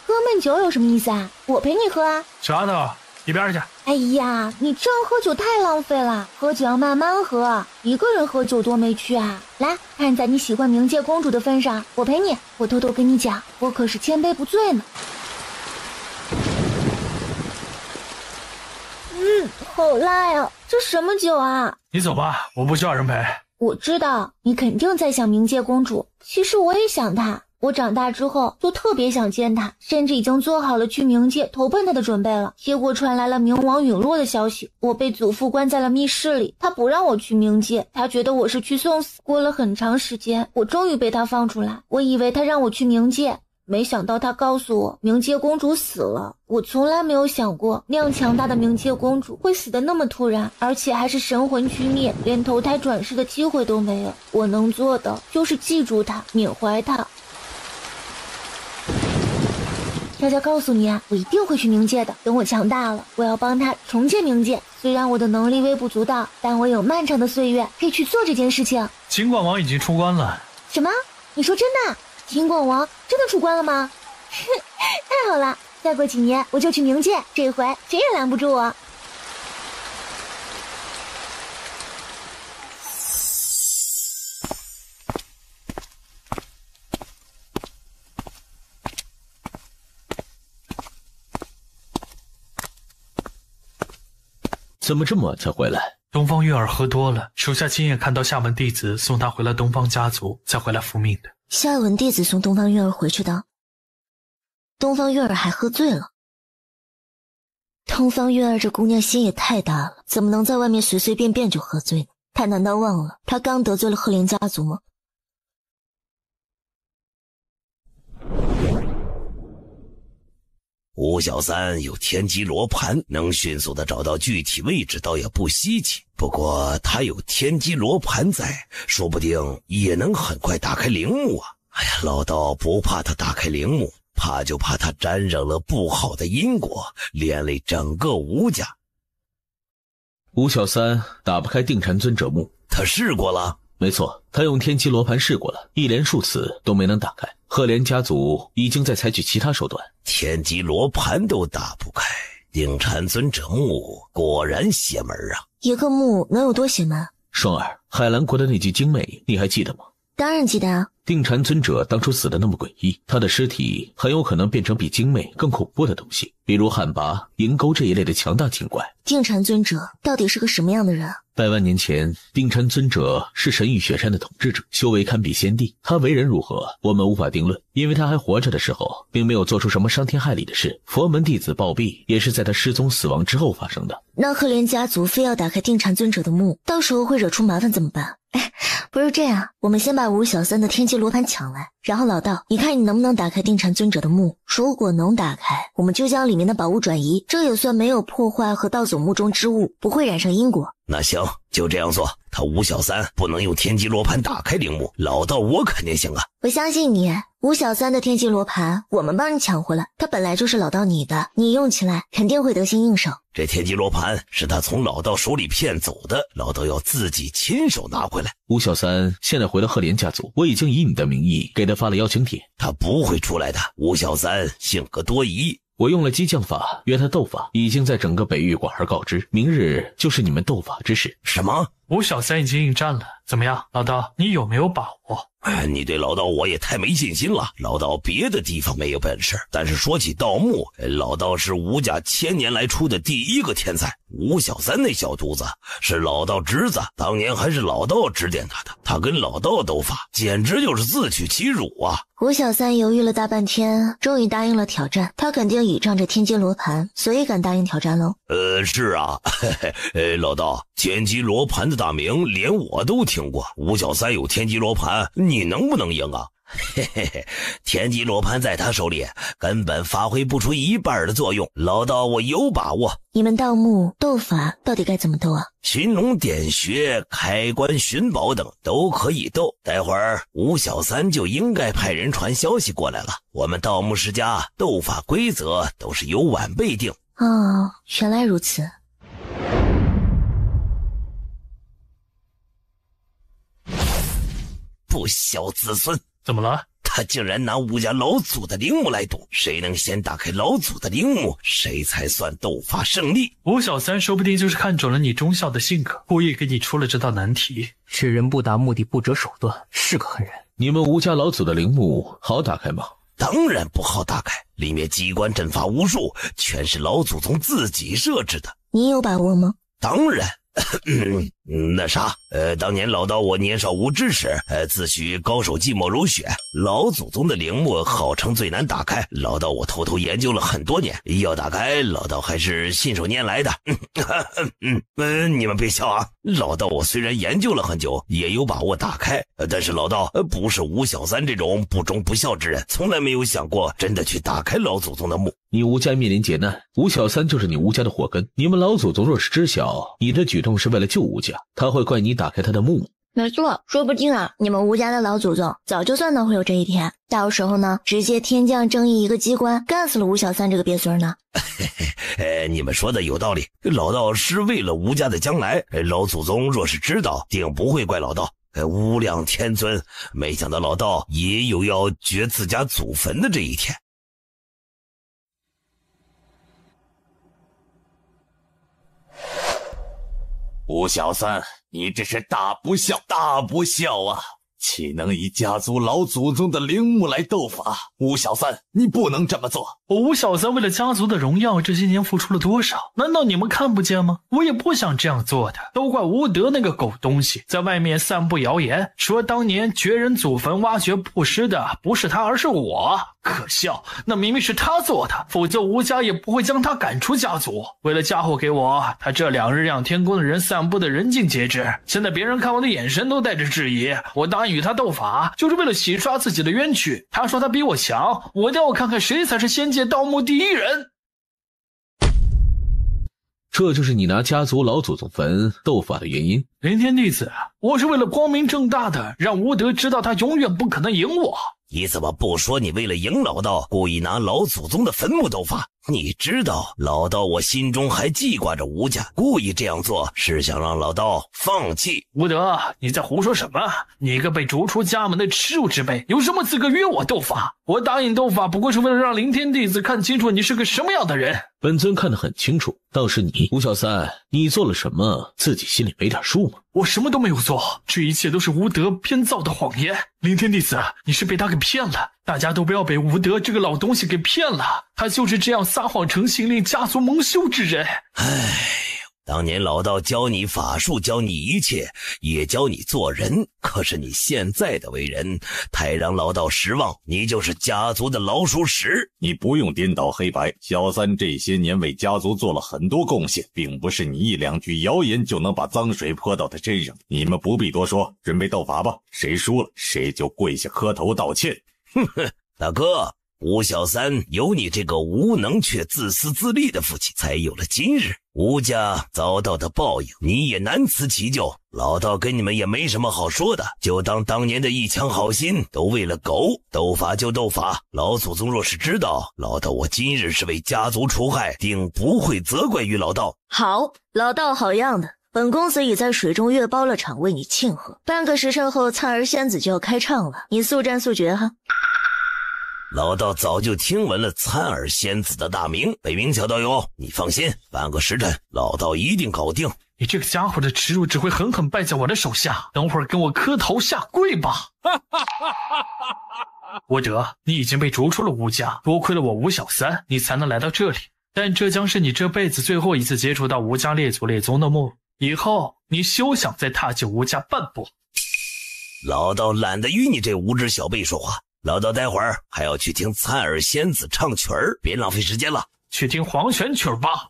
喝闷酒有什么意思啊？我陪你喝啊。丫头，一边去。哎呀，你这样喝酒太浪费了，喝酒要慢慢喝，一个人喝酒多没趣啊！来，看在你喜欢冥界公主的份上，我陪你。我偷偷跟你讲，我可是千杯不醉呢。好辣呀！这什么酒啊？你走吧，我不需要人陪。我知道你肯定在想冥界公主，其实我也想她。我长大之后就特别想见她，甚至已经做好了去冥界投奔她的准备了。结果传来了冥王陨落的消息，我被祖父关在了密室里，他不让我去冥界，他觉得我是去送死。过了很长时间，我终于被他放出来。我以为他让我去冥界，没想到他告诉我冥界公主死了。我从来没有想过那样强大的冥界公主会死得那么突然，而且还是神魂俱灭，连投胎转世的机会都没有。我能做的就是记住她，缅怀她。悄悄告诉你啊，我一定会去冥界的。等我强大了，我要帮他重建冥界。虽然我的能力微不足道，但我有漫长的岁月可以去做这件事情。金冠王已经出关了。什么？你说真的？金冠王真的出关了吗？太好了，再过几年我就去冥界，这回谁也拦不住我。怎么这么晚才回来？东方月儿喝多了，属下亲眼看到下文弟子送他回了东方家族，才回来复命的。下文弟子送东方月儿回去的。东方月儿还喝醉了。东方月儿这姑娘心也太大了，怎么能在外面随随便便就喝醉呢？她难道忘了她刚得罪了赫连家族吗？吴小三有天机罗盘，能迅速的找到具体位置，倒也不稀奇。不过他有天机罗盘在，说不定也能很快打开陵墓啊！哎呀，老道不怕他打开陵墓，怕就怕他沾染了不好的因果，连累整个吴家。吴小三打不开定禅尊者墓，他试过了。没错，他用天机罗盘试过了，一连数次都没能打开。赫连家族已经在采取其他手段，天机罗盘都打不开，定禅尊者墓果然邪门啊！一个墓能有多邪门？双儿，海兰国的那具精美你还记得吗？当然记得啊。定禅尊者当初死得那么诡异，他的尸体很有可能变成比精美更恐怖的东西，比如旱魃、银钩这一类的强大精怪。定禅尊者到底是个什么样的人啊？百万年前，定禅尊者是神域雪山的统治者，修为堪比先帝。他为人如何，我们无法定论，因为他还活着的时候，并没有做出什么伤天害理的事。佛门弟子暴毙，也是在他失踪死亡之后发生的。那赫连家族非要打开定禅尊者的墓，到时候会惹出麻烦怎么办？不如这样，我们先把吴小三的天机罗盘抢来，然后老道，你看你能不能打开定禅尊者的墓？如果能打开，我们就将里面的宝物转移，这也算没有破坏和盗走墓中之物，不会染上因果。那行，就这样做。他吴小三不能用天机罗盘打开陵墓，老道我肯定行啊。我相信你，吴小三的天机罗盘我们帮你抢回来，他本来就是老道你的，你用起来肯定会得心应手。这天机罗盘是他从老道手里骗走的，老道要自己亲手拿回来。吴小三现在回了赫连家族，我已经以你的名义给他发了邀请帖，他不会出来的。吴小三性格多疑，我用了激将法约他斗法，已经在整个北域广而告之，明日就是你们斗法之时。什么？吴小三已经应战了，怎么样，老道，你有没有把握？你对老道我也太没信心了。老道别的地方没有本事，但是说起盗墓，老道是吴家1000年来出的第一个天才。吴小三那小犊子是老道侄子，当年还是老道指点他的，他跟老道斗法简直就是自取其辱啊。吴小三犹豫了大半天，终于答应了挑战。他肯定倚仗着天机罗盘，所以敢答应挑战喽。是啊，老道，天机罗盘的大名连我都听过，吴小三有天机罗盘，你能不能赢啊？天机罗盘在他手里根本发挥不出一半的作用，老道我有把握。你们盗墓斗法到底该怎么斗啊？寻龙点穴、开关寻宝等都可以斗，待会儿吴小三就应该派人传消息过来了。我们盗墓世家斗法规则都是由晚辈定。哦，原来如此。不孝子孙，怎么了？他竟然拿吴家老祖的陵墓来赌，谁能先打开老祖的陵墓，谁才算斗法胜利。吴小三说不定就是看准了你忠孝的性格，故意给你出了这道难题。知人不达目的不择手段，是个狠人。你们吴家老祖的陵墓好打开吗？当然不好打开，里面机关阵法无数，全是老祖宗自己设置的。你有把握吗？当然。那啥，当年老道我年少无知时，自诩高手寂寞如雪，老祖宗的陵墓号称最难打开，老道我偷偷研究了很多年，要打开老道还是信手拈来的。你们别笑啊，老道我虽然研究了很久，也有把握打开，但是老道不是吴小三这种不忠不孝之人，从来没有想过真的去打开老祖宗的墓。你吴家面临劫难，吴小三就是你吴家的祸根，你们老祖宗若是知晓你的举动是为了救吴家，他会怪你打开他的墓。没错，说不定啊，你们吴家的老祖宗早就算到会有这一天，到时候呢，直接天降正义一个机关，干死了吴小三这个鳖孙呢。你们说的有道理，老道是为了吴家的将来，老祖宗若是知道，定不会怪老道。无量天尊，没想到老道也有要掘自家祖坟的这一天。吴小三，你这是大不孝，大不孝啊！岂能以家族老祖宗的陵墓来斗法？吴小三，你不能这么做。吴小三为了家族的荣耀，这些年付出了多少？难道你们看不见吗？我也不想这样做的，都怪吴德那个狗东西，在外面散布谣言，说当年掘人祖坟挖掘布施的不是他，而是我。可笑，那明明是他做的，否则吴家也不会将他赶出家族。为了嫁祸给我，他这2日让天宫的人散布的人尽皆知。现在别人看我的眼神都带着质疑，我答应与他斗法，就是为了洗刷自己的冤屈。他说他比我强，我要看看谁才是仙界盗墓第一人。这就是你拿家族老祖宗坟斗法的原因。灵天弟子，我是为了光明正大的让吴德知道他永远不可能赢我。你怎么不说你为了赢老道，故意拿老祖宗的坟墓斗法？你知道老道我心中还记挂着吴家，故意这样做是想让老道放弃。吴德，你在胡说什么？你一个被逐出家门的耻辱之辈，有什么资格约我斗法？我答应斗法不过是为了让灵天弟子看清楚你是个什么样的人。本尊看得很清楚，倒是你吴小三，你做了什么自己心里没点数吗？我什么都没有做，这一切都是吴德编造的谎言。灵天弟子，你是被他给骗了，大家都不要被吴德这个老东西给骗了，他就是这样撒谎成性，令家族蒙羞之人。当年老道教你法术，教你一切，也教你做人。可是你现在的为人，太让老道失望，你就是家族的老鼠屎。你不用颠倒黑白，小三这些年为家族做了很多贡献，并不是你一两句谣言就能把脏水泼到他身上。你们不必多说，准备斗法吧，谁输了谁就跪下磕头道歉。哼哼，大哥，吴小三有你这个无能却自私自利的父亲，才有了今日。吴家遭到的报应，你也难辞其咎。老道跟你们也没什么好说的，就当当年的一腔好心都为了狗。斗法就斗法，老祖宗若是知道老道我今日是为家族除害，定不会责怪于老道。好，老道好样的。本公子已在水中月包了场为你庆贺，半个时辰后灿儿仙子就要开唱了，你速战速决哈。老道早就听闻了灿儿仙子的大名，北冥小道友，你放心，半个时辰老道一定搞定。你这个家伙的耻辱只会狠狠败在我的手下，等会儿跟我磕头下跪吧。吴德，你已经被逐出了吴家，多亏了我吴小三，你才能来到这里，但这将是你这辈子最后一次接触到吴家列祖列宗的墓，以后你休想再踏进吴家半步。老道懒得与你这无知小辈说话，老道待会儿还要去听灿儿仙子唱曲儿，别浪费时间了，去听黄泉曲儿吧。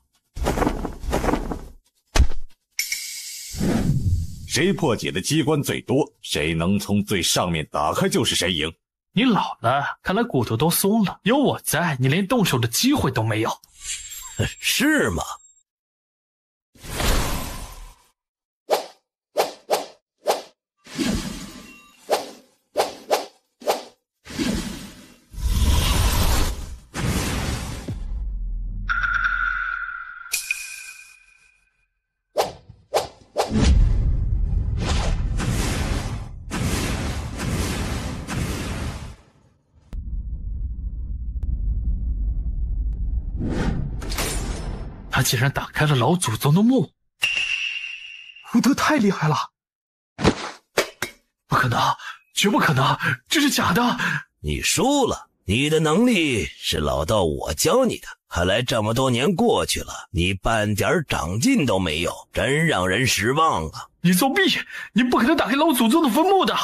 谁破解的机关最多，谁能从最上面打开就是谁赢。你老了，看来骨头都松了，有我在，你连动手的机会都没有。是吗？他竟然打开了老祖宗的墓，吴德太厉害了！不可能，绝不可能，这是假的！你输了，你的能力是老道我教你的，看来这么多年过去了，你半点长进都没有，真让人失望啊！你作弊！你不可能打开老祖宗的坟墓的！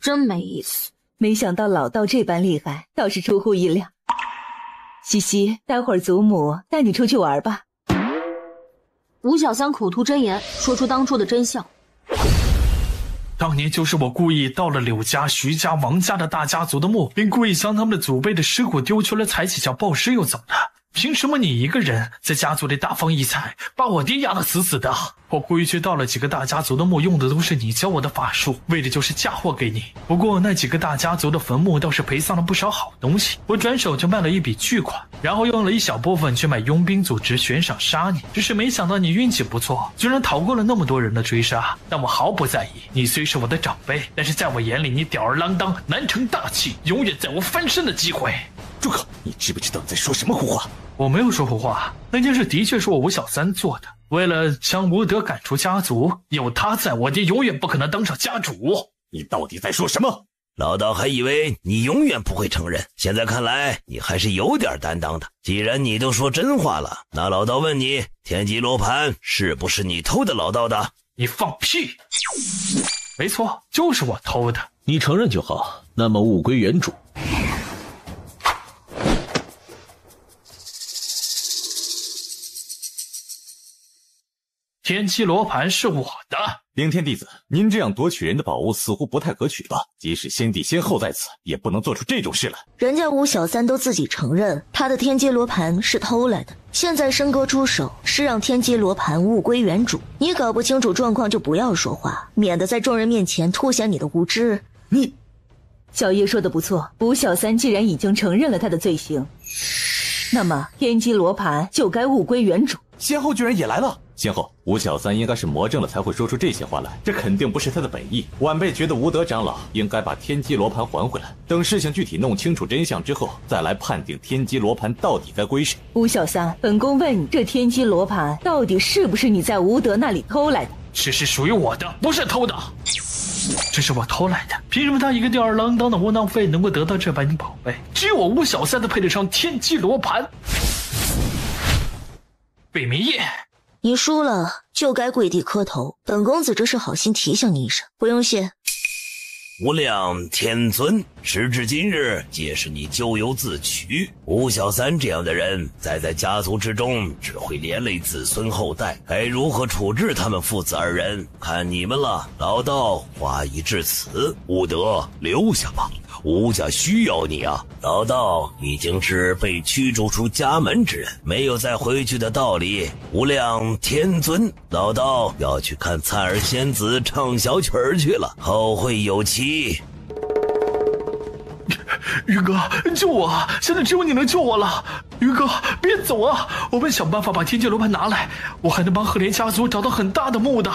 真没意思。没想到老道这般厉害，倒是出乎意料。西西，待会儿祖母带你出去玩吧。吴小三口吐真言，说出当初的真相。当年就是我故意盗了柳家、徐家、王家的大家族的墓，并故意将他们的祖辈的尸骨丢去了采集小暴尸又怎么了？凭什么你一个人在家族里大放异彩，把我爹压得死死的？我故意去盗了几个大家族的墓，用的都是你教我的法术，为的就是嫁祸给你。不过那几个大家族的坟墓倒是陪葬了不少好东西，我转手就卖了一笔巨款，然后用了一小部分去买佣兵组织悬赏杀你。只是没想到你运气不错，居然逃过了那么多人的追杀。但我毫不在意，你虽是我的长辈，但是在我眼里你吊儿郎当，难成大器，永远在我翻身的机会。住口！你知不知道你在说什么胡话？我没有说胡话，那件事的确是我吴小三做的。为了将吴德赶出家族，有他在，我爹永远不可能当上家主。你到底在说什么？老道还以为你永远不会承认，现在看来你还是有点担当的。既然你都说真话了，那老道问你，天机罗盘是不是你偷的老道的？你放屁！没错，就是我偷的。你承认就好，那么物归原主。天机罗盘是我的。灵天弟子，您这样夺取人的宝物似乎不太可取吧？即使先帝先后在此，也不能做出这种事来。人家吴小三都自己承认他的天机罗盘是偷来的，现在申哥出手是让天机罗盘物归原主。你搞不清楚状况就不要说话，免得在众人面前凸显你的无知。你，小叶说的不错，吴小三既然已经承认了他的罪行，那么天机罗盘就该物归原主。先后居然也来了。先后，吴小三应该是魔怔了才会说出这些话来，这肯定不是他的本意。晚辈觉得吴德长老应该把天机罗盘还回来，等事情具体弄清楚真相之后，再来判定天机罗盘到底该归谁。吴小三，本宫问你，这天机罗盘到底是不是你在吴德那里偷来的？是属于我的，不是偷的。这是我偷来的，凭什么他一个吊儿郎当的窝囊废能够得到这般宝贝？只有我吴小三才配得上天机罗盘。北冥夜，你输了就该跪地磕头，本公子这是好心提醒你一声，不用谢。无量天尊，时至今日，皆是你咎由自取。吴小三这样的人，在家族之中，只会连累子孙后代。该如何处置他们父子二人，看你们了。老道话已至此，吴德留下吧，吴家需要你啊！老道已经是被驱逐出家门之人，没有再回去的道理。无量天尊，老道要去看灿儿仙子唱小曲儿去了，后会有期。于哥，救我！现在只有你能救我了。于哥，别走啊！我们想办法把天界罗盘拿来，我还能帮赫连家族找到很大的墓的。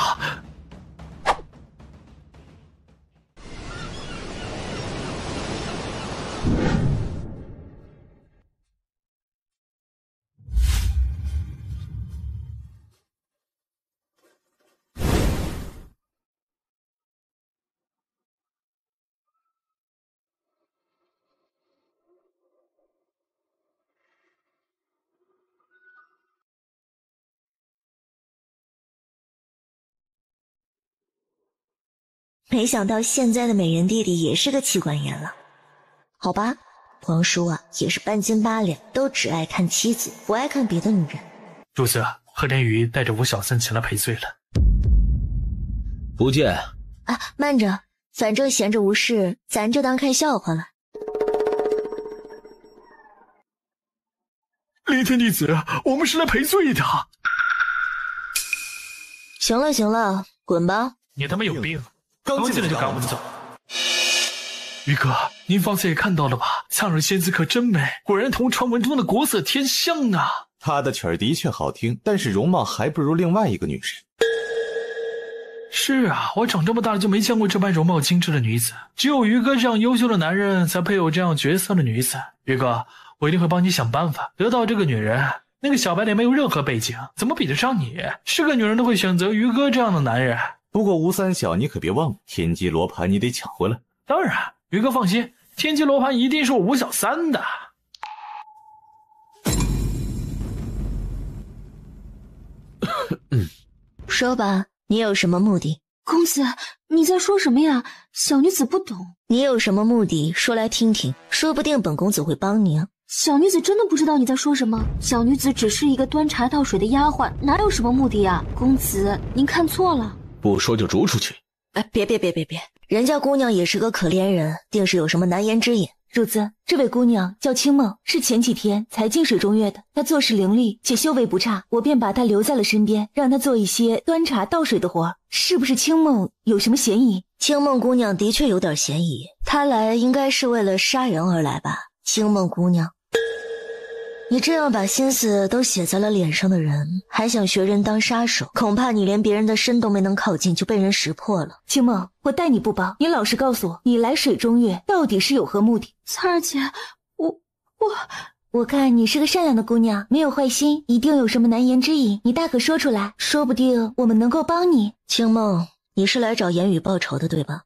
没想到现在的美人弟弟也是个妻管严了。好吧，皇叔啊，也是半斤八两，都只爱看妻子，不爱看别的女人。主子，赫连瑜带着吴小三前来赔罪了。不见啊，慢着，反正闲着无事，咱就当看笑话了。连天弟子，我们是来赔罪的。行了行了，滚吧！你他妈有病！刚进来就赶我们走。于哥，您方才也看到了吧？灿儿仙子可真美，果然同传闻中的国色天香啊！她的曲儿的确好听，但是容貌还不如另外一个女人。是啊，我长这么大了就没见过这般容貌精致的女子，只有于哥这样优秀的男人才配有这样绝色的女子。于哥，我一定会帮你想办法得到这个女人。那个小白脸没有任何背景，怎么比得上你？是个女人都会选择于哥这样的男人。不过吴三小，你可别忘了，天机罗盘你得抢回来。当然，于哥放心，天机罗盘一定是我吴小三的。说吧，你有什么目的？公子，你在说什么呀？小女子不懂。你有什么目的？说来听听，说不定本公子会帮你啊。小女子真的不知道你在说什么。小女子只是一个端茶倒水的丫鬟，哪有什么目的呀？公子，您看错了。不说就逐出去。哎，别，人家姑娘也是个可怜人，定是有什么难言之隐。主子，这位姑娘叫青梦，是前几天才进水中月的。她做事伶俐，且修为不差，我便把她留在了身边，让她做一些端茶倒水的活。是不是青梦有什么嫌疑？青梦姑娘的确有点嫌疑，她来应该是为了杀人而来吧？青梦姑娘，你这样把心思都写在了脸上的人，还想学人当杀手，恐怕你连别人的身都没能靠近就被人识破了。青梦，我待你不薄，你老实告诉我，你来水中月到底是有何目的？灿儿姐，我看你是个善良的姑娘，没有坏心，一定有什么难言之隐，你大可说出来，说不定我们能够帮你。青梦，你是来找言语报仇的对吧？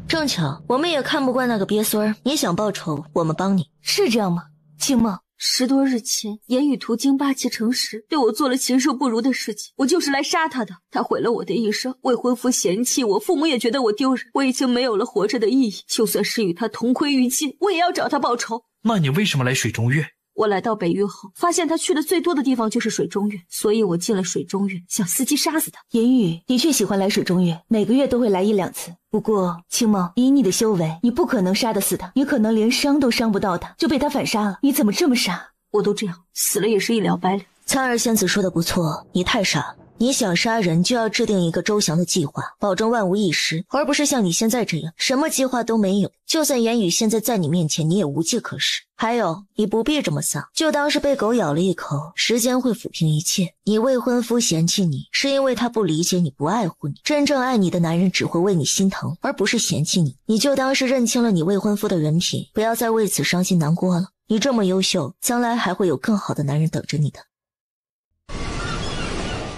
正巧我们也看不惯那个鳖孙儿，你想报仇，我们帮你。是这样吗？青梦10多日前，言语途经八岐城时，对我做了禽兽不如的事情，我就是来杀他的。他毁了我的一生，未婚夫嫌弃我，父母也觉得我丢人，我已经没有了活着的意义。就算是与他同归于尽，我也要找他报仇。那你为什么来水中月？我来到北域后，发现他去的最多的地方就是水中月，所以我进了水中月，想伺机杀死他。言语的确喜欢来水中月，每个月都会来1-2次。不过青梦，以你的修为，你不可能杀得死他，你可能连伤都伤不到他，就被他反杀了。你怎么这么傻？我都这样，死了也是一了百了。苍儿仙子说的不错，你太傻了。你想杀人就要制定一个周详的计划，保证万无一失，而不是像你现在这样什么计划都没有。就算言语现在在你面前，你也无计可施。还有，你不必这么丧，就当是被狗咬了一口，时间会抚平一切。你未婚夫嫌弃你，是因为他不理解你，不爱护你。真正爱你的男人只会为你心疼，而不是嫌弃你。你就当是认清了你未婚夫的人品，不要再为此伤心难过了。你这么优秀，将来还会有更好的男人等着你的。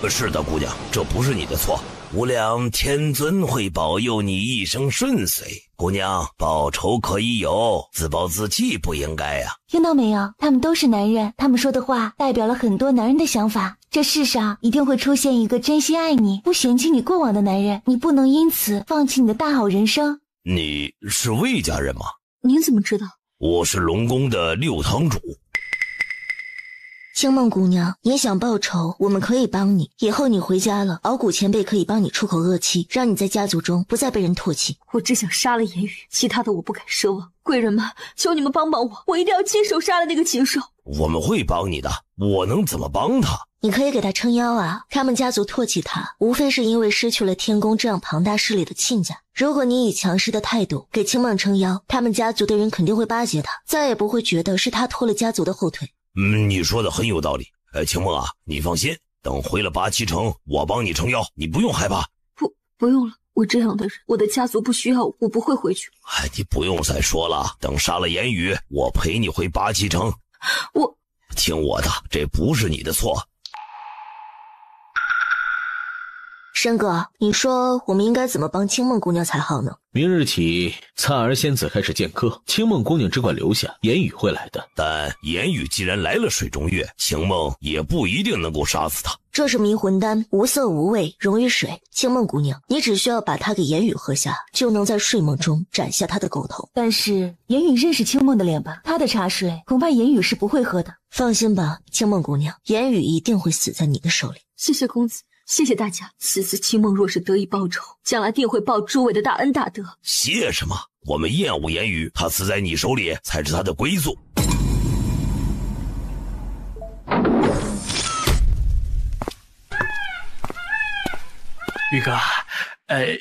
是的，姑娘，这不是你的错。无量天尊会保佑你一生顺遂。姑娘，报仇可以有，自暴自弃不应该呀。听到没有？他们都是男人，他们说的话代表了很多男人的想法。这世上一定会出现一个真心爱你、不嫌弃你过往的男人，你不能因此放弃你的大好人生。你是魏家人吗？您怎么知道？我是龙宫的六堂主。青梦姑娘，你想报仇，我们可以帮你。以后你回家了，敖古前辈可以帮你出口恶气，让你在家族中不再被人唾弃。我只想杀了言语，其他的我不敢奢望。贵人们，求你们帮帮我，我一定要亲手杀了那个禽兽。我们会帮你的，我能怎么帮他？你可以给他撑腰啊！他们家族唾弃他，无非是因为失去了天宫这样庞大势力的亲家。如果你以强势的态度给青梦撑腰，他们家族的人肯定会巴结他，再也不会觉得是他拖了家族的后腿。你说的很有道理。青梦啊，你放心，等回了八岐城，我帮你撑腰，你不用害怕。不用了，我这样的人，我的家族不需要，我不会回去。你不用再说了，等杀了言语，我陪你回八岐城。听我的，这不是你的错。申哥，你说我们应该怎么帮青梦姑娘才好呢？明日起，灿儿仙子开始剑客，青梦姑娘只管留下，言语会来的。但言语既然来了水中月，青梦也不一定能够杀死他。这是迷魂丹，无色无味，溶于水。青梦姑娘，你只需要把它给言语喝下，就能在睡梦中斩下他的狗头。但是言语认识青梦的脸吧？他的茶水恐怕言语是不会喝的。放心吧，青梦姑娘，言语一定会死在你的手里。谢谢公子。谢谢大家，此次青梦若是得以报仇，将来定会报诸位的大恩大德。谢什么？我们厌恶言语，他死在你手里才是他的归宿。宇哥，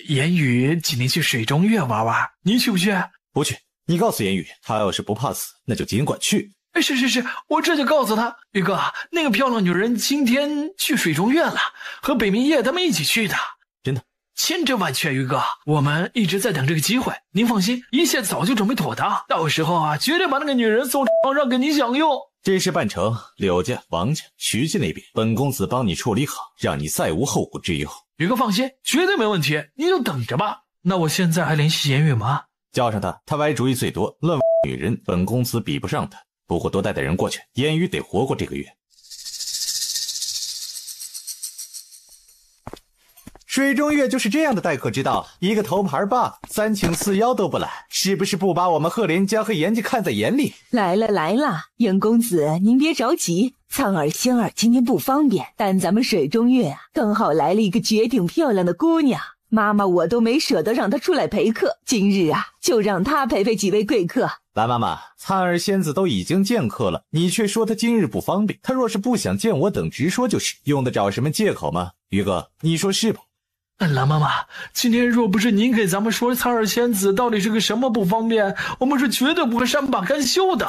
言语今天去水中月玩玩，你去不去？不去。你告诉言语，他要是不怕死，那就尽管去。是，我这就告诉他。宇哥，那个漂亮女人今天去水中月了，和北冥夜他们一起去的。真的？千真万确，宇哥，我们一直在等这个机会。您放心，一切早就准备妥当，到时候啊，绝对把那个女人送床上给您享用。这事办成，柳家、王家、徐家那边，本公子帮你处理好，让你再无后顾之忧。宇哥放心，绝对没问题，你就等着吧。那我现在还联系言语吗？叫上他，他歪主意最多，论女人，本公子比不上他。不过多带点人过去，言语得活过这个月。水中月就是这样的待客之道，一个头牌罢了，3请4邀都不来，是不是不把我们赫连家和严家看在眼里？来了，严公子您别着急，苍儿、仙儿今天不方便，但咱们水中月啊，刚好来了一个绝顶漂亮的姑娘。妈妈我都没舍得让她出来陪客，今日啊，就让她陪几位贵客。蓝妈妈，灿儿仙子都已经见客了，你却说她今日不方便，她若是不想见我等直说就是，用得着什么借口吗？于哥，你说是不？蓝妈妈，今天若不是您给咱们说灿儿仙子到底是个什么不方便，我们是绝对不会善罢甘休的。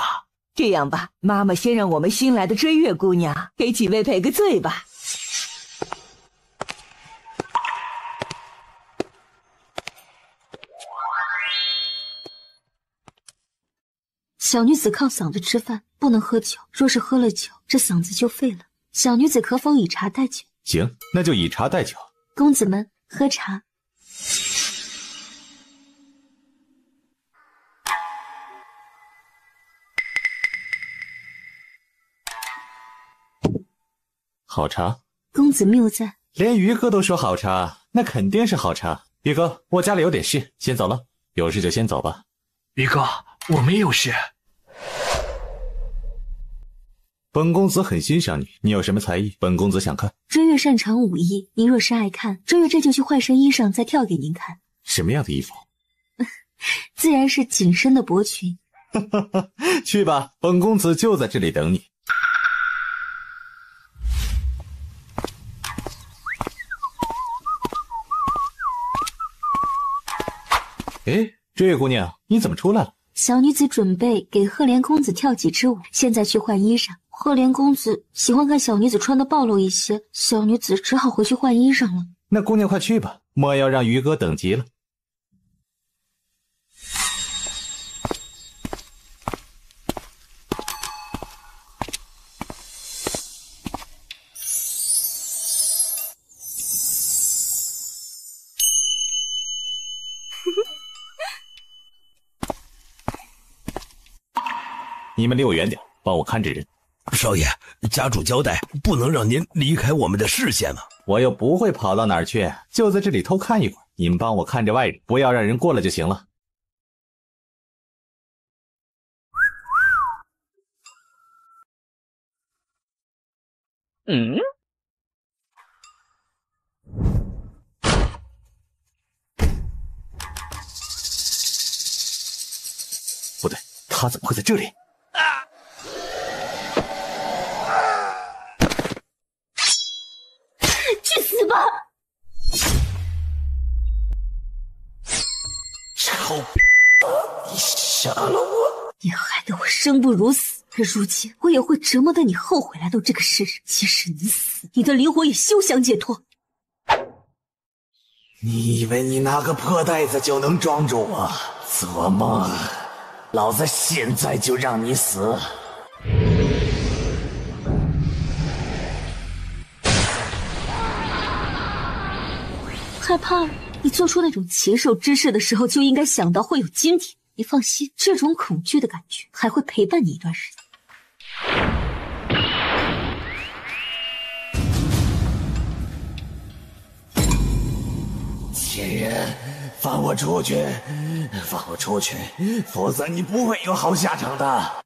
这样吧，妈妈先让我们新来的追月姑娘给几位赔个罪吧。小女子靠嗓子吃饭，不能喝酒。若是喝了酒，这嗓子就废了。小女子可否以茶代酒？行，那就以茶代酒。公子们喝茶。好茶。公子谬赞。连于哥都说好茶，那肯定是好茶。于哥，我家里有点事，先走了。有事就先走吧。于哥，我没有事。本公子很欣赏你，你有什么才艺？本公子想看。追月擅长武艺，您若是爱看，追月这就去换身衣裳，再跳给您看。什么样的衣服？自然是紧身的薄裙。去吧，本公子就在这里等你。哎，追月姑娘，你怎么出来了？小女子准备给赫连公子跳几支舞，现在去换衣裳。赫连公子喜欢看小女子穿的暴露一些，小女子只好回去换衣裳了。那姑娘快去吧，莫要让于哥等急了。你们离我远点，帮我看着人。少爷，家主交代，不能让您离开我们的视线嘛。我又不会跑到哪儿去，就在这里偷看一会儿。你们帮我看着外人，不要让人过来就行了。不对，他怎么会在这里？去死吧！臭，你杀了我！你害得我生不如死，而如今我也会折磨得你后悔来到这个世人。即使你死，你的灵魂也休想解脱。你以为你拿个破袋子就能装住我？做梦！老子现在就让你死！害怕了？你做出那种禽兽之事的时候，就应该想到会有今天。你放心，这种恐惧的感觉还会陪伴你一段时间。贱人，放我出去！放我出去，否则你不会有好下场的。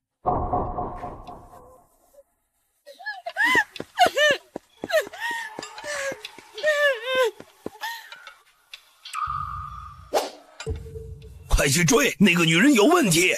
快去追，那个女人有问题！